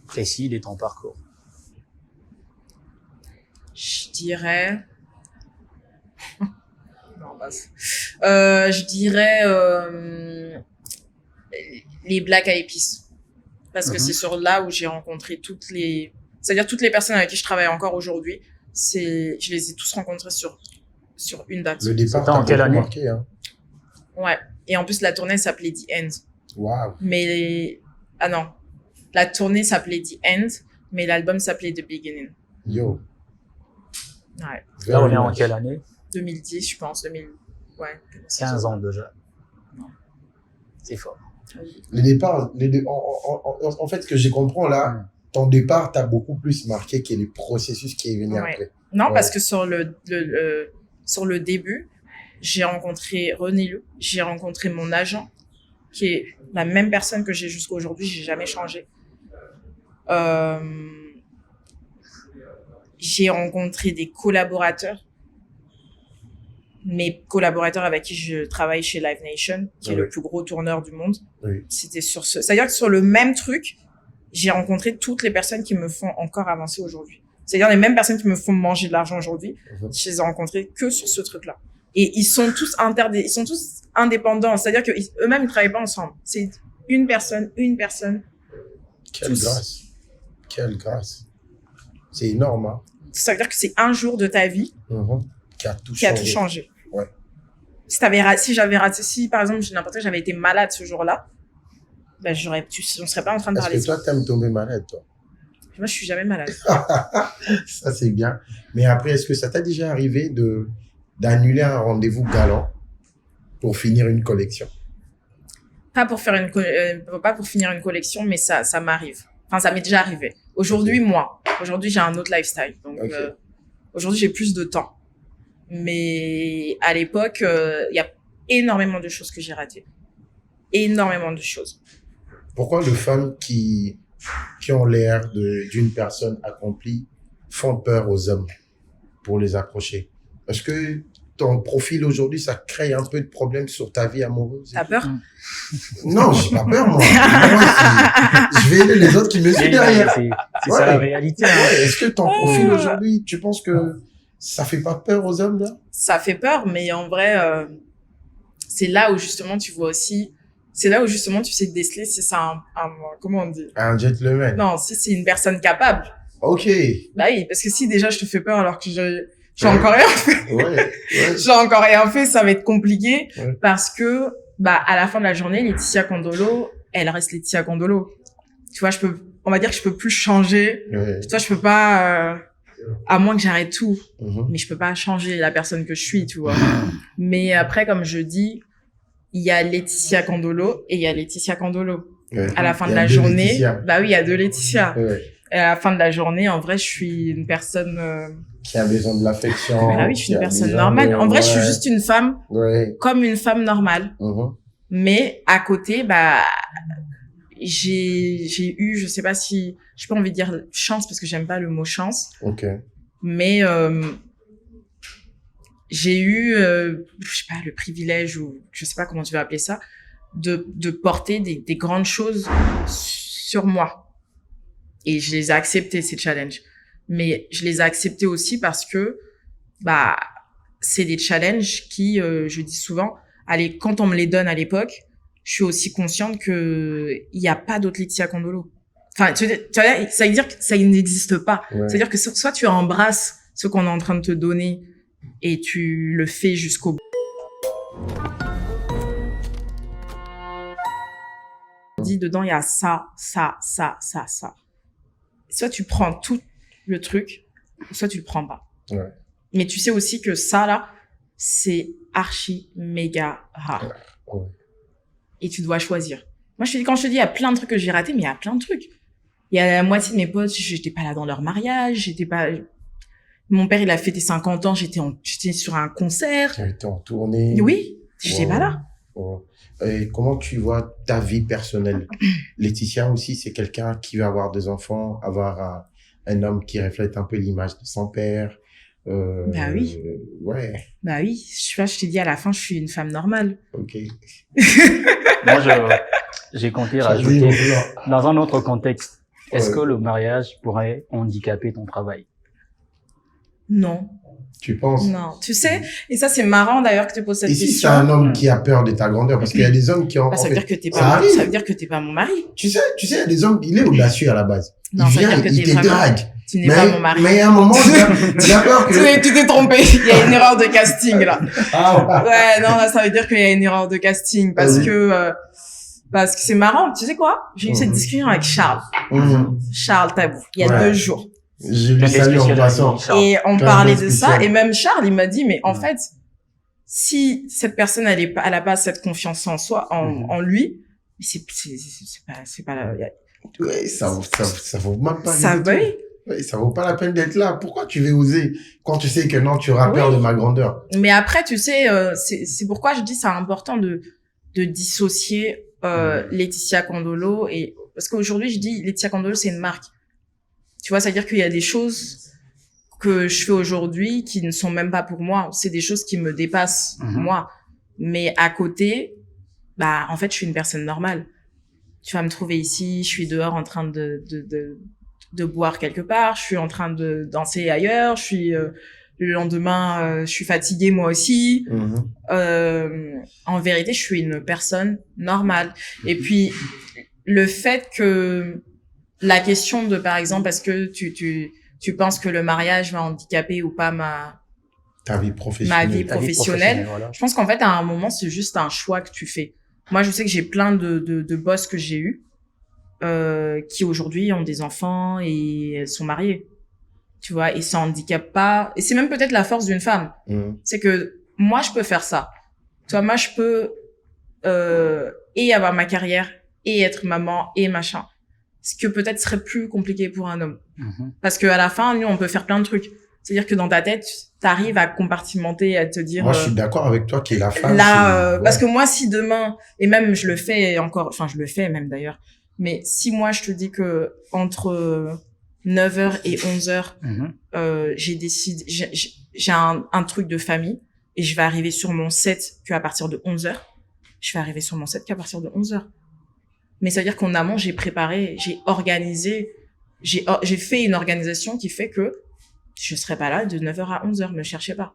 précis de ton parcours. Je dirais... je dirais les Black Eyed Peas. Parce que c'est sur là où j'ai rencontré c'est-à-dire toutes les personnes avec qui je travaille encore aujourd'hui, je les ai tous rencontrés sur une date. Le départ, t'as en quelle année? Marqué, hein. Ouais. Et en plus, la tournée s'appelait The End. Wow. Non. La tournée s'appelait The End, mais l'album s'appelait The Beginning. Yo. Ouais. Là, on est en quelle année? 2010, je pense. Ouais. 15 ans déjà. C'est fort. Le départ, en fait, ce que je comprends là, ton départ t'a beaucoup plus marqué que les processus qui est venu après. Non, parce que sur le début, j'ai rencontré René Lou, j'ai rencontré mon agent, qui est la même personne que j'ai jusqu'à aujourd'hui, j'ai jamais changé. J'ai rencontré des collaborateurs, mes collaborateurs avec qui je travaille chez Live Nation, qui est le plus gros tourneur du monde. Oui. C'était c'est-à-dire que sur le même truc, j'ai rencontré toutes les personnes qui me font encore avancer aujourd'hui. C'est-à-dire les mêmes personnes qui me font manger de l'argent aujourd'hui, je les ai rencontrées que sur ce truc-là. Et ils sont tous indépendants. C'est-à-dire que eux-mêmes, ils travaillent pas ensemble. C'est une personne. Quelle grâce. Quelle grâce. C'est énorme, hein. Ça veut dire que c'est un jour de ta vie qui a tout changé. Ouais. Si j'avais raté, si par exemple, j'avais été malade ce jour-là, ben on serait pas en train de parler. Est-ce que toi, t'aimes tomber malade, toi? Moi, je suis jamais malade. Ça, c'est bien. Mais après, est-ce que ça t'a déjà arrivé d'annuler un rendez-vous galant pour finir une collection? Pas pour finir une collection, mais ça m'arrive. Enfin, ça m'est déjà arrivé. Aujourd'hui, j'ai un autre lifestyle. Donc, aujourd'hui, j'ai plus de temps. Mais à l'époque, il y a énormément de choses que j'ai ratées. Énormément de choses. Pourquoi les femmes qui ont l'air d'une personne accomplie font peur aux hommes pour les approcher? Est-ce que ton profil aujourd'hui, ça crée un peu de problèmes sur ta vie amoureuse? T'as peur? Non, j'ai pas peur, moi. Je vais aider les autres qui me suivent derrière. C'est ça la réalité. Ouais. Est-ce que ton profil aujourd'hui, tu penses que ça fait pas peur aux hommes, là? Ça fait peur, mais en vrai, c'est là où justement tu vois aussi, c'est là où justement tu sais déceler si c'est comment on dit? Un gentleman. Non, si c'est une personne capable. Ok. Bah oui, parce que si déjà je te fais peur alors que j'ai encore rien fait. Ouais. J'ai encore rien fait, ça va être compliqué. Ouais. Parce que, à la fin de la journée, Laetitia Candolo, elle reste Laetitia Candolo. Tu vois, on va dire que je peux plus changer. Ouais. Tu vois, je peux pas, à moins que j'arrête tout. Mhm. Mais je peux pas changer la personne que je suis, tu vois. Mais après, comme je dis, il y a Laetitia Candolo et il y a Laetitia Candolo. Ouais. À la fin Il y de a la deux journée, Laetitia. bah oui, il y a deux Laetitia. Ouais. Et à la fin de la journée, en vrai, je suis une personne, Qui a besoin de l'affection. bah oui, je suis qui une a personne besoin normale. de- En vrai, je suis Ouais. juste une femme, Ouais. comme une femme normale. Mhm. Mais à côté, j'ai eu, je sais pas si, j'ai pas envie de dire chance parce que j'aime pas le mot chance, Ok. mais j'ai eu, je sais pas, le privilège ou je sais pas comment tu vas appeler ça, de porter des grandes choses sur moi. Et je les ai acceptés, ces challenges. Mais je les ai acceptés aussi parce que, c'est des challenges qui, je dis souvent, allez, quand on me les donne à l'époque, je suis aussi consciente que il y a pas d'autre Laetitia Candolo. Enfin, tu vois, ça veut dire que ça n'existe pas. Ouais. C'est-à-dire que soit tu embrasses ce qu'on est en train de te donner et tu le fais jusqu'au bout. Dit dedans, il y a ça. Soit tu prends tout le truc, soit tu le prends pas. Ouais. Mais tu sais aussi que ça, là, c'est archi méga rare. Ouais. Et tu dois choisir. Moi, quand je te dis, il y a plein de trucs que j'ai ratés, mais il y a plein de trucs. Il y a la moitié de mes potes, j'étais pas là dans leur mariage, mon père, il a fêté 50 ans, j'étais sur un concert. Tu as été en tournée. Oui, j'étais pas là. Ouais. Et comment tu vois ta vie personnelle? Laetitia aussi, c'est quelqu'un qui va avoir des enfants, avoir un homme qui reflète un peu l'image de son père. Bah oui. Ouais, Bah oui, je t'ai dit à la fin, je suis une femme normale. ok. Moi, j'ai compté Vas-y, rajouter, mon blanc. dans un autre contexte, est-ce Ouais. que le mariage pourrait handicaper ton travail? Non, Tu penses? non. Tu sais, et ça, c'est marrant d'ailleurs que tu poses cette Et si c'est question. un homme qui a peur de ta grandeur? Parce qu'il y a des hommes qui ont... Ça en veut fait, dire que t'es ça pas, arrive. ça veut dire que t'es pas mon mari. Tu sais, il y a des hommes, il est audacieux à la base. Non, il ça veut vient, dire que il t'es te vraiment, drague. tu n'es pas mon mari. Mais à un moment, il a peur que... Tu t'es trompé. Il y a une erreur de casting, là. Ah, ouais. Ouais, non, là, ça veut dire qu'il y a une erreur de casting parce Vas-y. que c'est marrant. Tu sais quoi? J'ai eu cette Mhm. discussion avec Charles. Mhm. Charles Tabou. Il y a Ouais. 2 jours. Je lui salue en passant. Et on Plein parlait de de ça. spécial. Et même Charles, il m'a dit, mais en Mhm. fait, si cette personne, elle a pas cette confiance en soi, Mhm. en lui, c'est pas la, Ouais, ça vaut même pas ça, le bah détour. oui. Ouais, ça vaut pas la peine d'être là. Pourquoi tu veux oser quand tu sais que non, tu auras peur Oui. de ma grandeur? Mais après, tu sais, c'est pourquoi je dis c'est important de dissocier Laetitia Candolo et parce qu'aujourd'hui je dis Laetitia Candolo c'est une marque. Tu vois, ça veut dire qu'il y a des choses que je fais aujourd'hui qui ne sont même pas pour moi. C'est des choses qui me dépassent moi. Mais à côté, en fait, je suis une personne normale. Tu vas me trouver ici, je suis dehors en train de de boire quelque part, je suis en train de danser ailleurs, le lendemain, je suis fatiguée moi aussi. En vérité, je suis une personne normale. Et puis, le fait que la question de, par exemple, est-ce que tu penses que le mariage va handicaper ou pas ma vie professionnelle, voilà. Je pense qu'en fait, à un moment, c'est juste un choix que tu fais. Moi, je sais que j'ai plein de boss que j'ai eus, qui aujourd'hui ont des enfants et elles sont mariées. Tu vois, et ça handicape pas. Et c'est même peut-être la force d'une femme. C'est que moi, je peux faire ça. Tu vois, moi, je peux et avoir ma carrière et être maman et machin. Ce que peut-être serait plus compliqué pour un homme. Parce que à la fin, nous, on peut faire plein de trucs. C'est-à-dire que dans ta tête, t'arrives à compartimenter, à te dire... Moi, je suis d'accord avec toi qui est la femme. Là, parce que moi, si demain, et même je le fais encore, enfin, je le fais même d'ailleurs, mais si moi, je te dis que entre 9h et 11h, j'ai un truc de famille et je vais arriver sur mon set qu'à partir de 11h, je vais arriver sur mon set qu'à partir de 11h. Mais ça veut dire qu'en amont, j'ai préparé, j'ai organisé, j'ai fait une organisation qui fait que je serai pas là de 9h à 11h, me cherchez pas.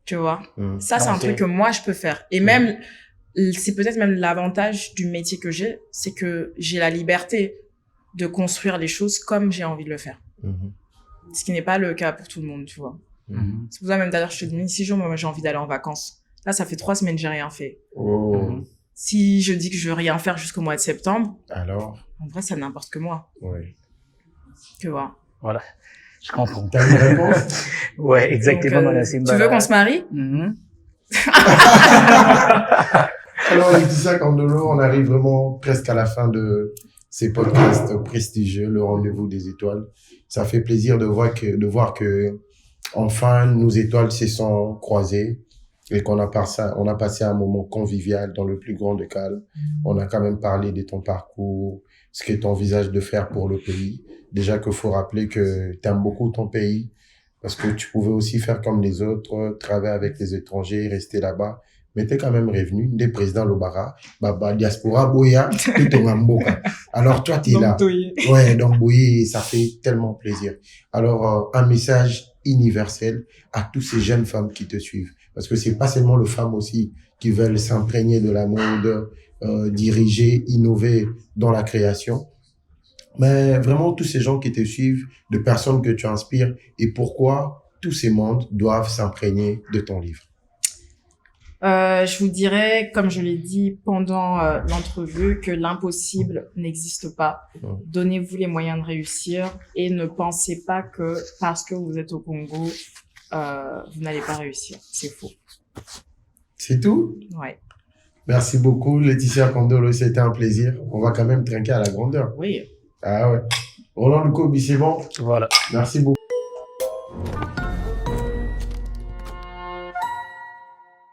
Tu vois? Ça, c'est un truc que moi, je peux faire. Et même, c'est peut-être même l'avantage du métier que j'ai, c'est que j'ai la liberté de construire les choses comme j'ai envie de le faire. Ce qui n'est pas le cas pour tout le monde, tu vois. C'est pour ça, même d'ailleurs, je te dis, 6 jours, moi, j'ai envie d'aller en vacances. Là, ça fait 3 semaines que j'ai rien fait. Si je dis que je veux rien faire jusqu'au mois de septembre, alors, en vrai, ça n'importe que moi. Tu vois. Voilà. Je comprends. T'as une réponse? Ouais, exactement. Donc, tu veux qu'on se marie? Alors, Laetitia Kandolo, on arrive vraiment presque à la fin de ces podcasts prestigieux, le rendez-vous des étoiles. Ça fait plaisir de voir que enfin, nos étoiles se sont croisées et qu'on a passé un moment convivial dans le plus grand des calmes. On a quand même parlé de ton parcours, ce que tu envisages de faire pour le pays. Déjà qu'il faut rappeler que tu aimes beaucoup ton pays parce que tu pouvais aussi faire comme les autres, travailler avec les étrangers, rester là-bas. Mais tu es quand même revenu, des présidents Lobara, Baba, Diaspora, Boya, tout au Mamboka. Alors toi, tu es là. Ouais, donc Boya, ça fait tellement plaisir. Alors, un message universel à toutes ces jeunes femmes qui te suivent. Parce que c'est pas seulement les femmes aussi qui veulent s'imprégner de la mode, diriger, innover dans la création. Mais vraiment, tous ces gens qui te suivent, de personnes que tu inspires, et pourquoi tous ces mondes doivent s'imprégner de ton livre. Je vous dirais, comme je l'ai dit pendant l'entrevue, que l'impossible n'existe pas. Donnez-vous les moyens de réussir et ne pensez pas que parce que vous êtes au Congo, vous n'allez pas réussir. C'est faux. C'est tout? Ouais. Merci beaucoup, Laetitia Kandolo. C'était un plaisir. On va quand même trinquer à la grandeur. Oui. Ah ouais. Roland Lukobi, c'est bon? Voilà. Merci beaucoup.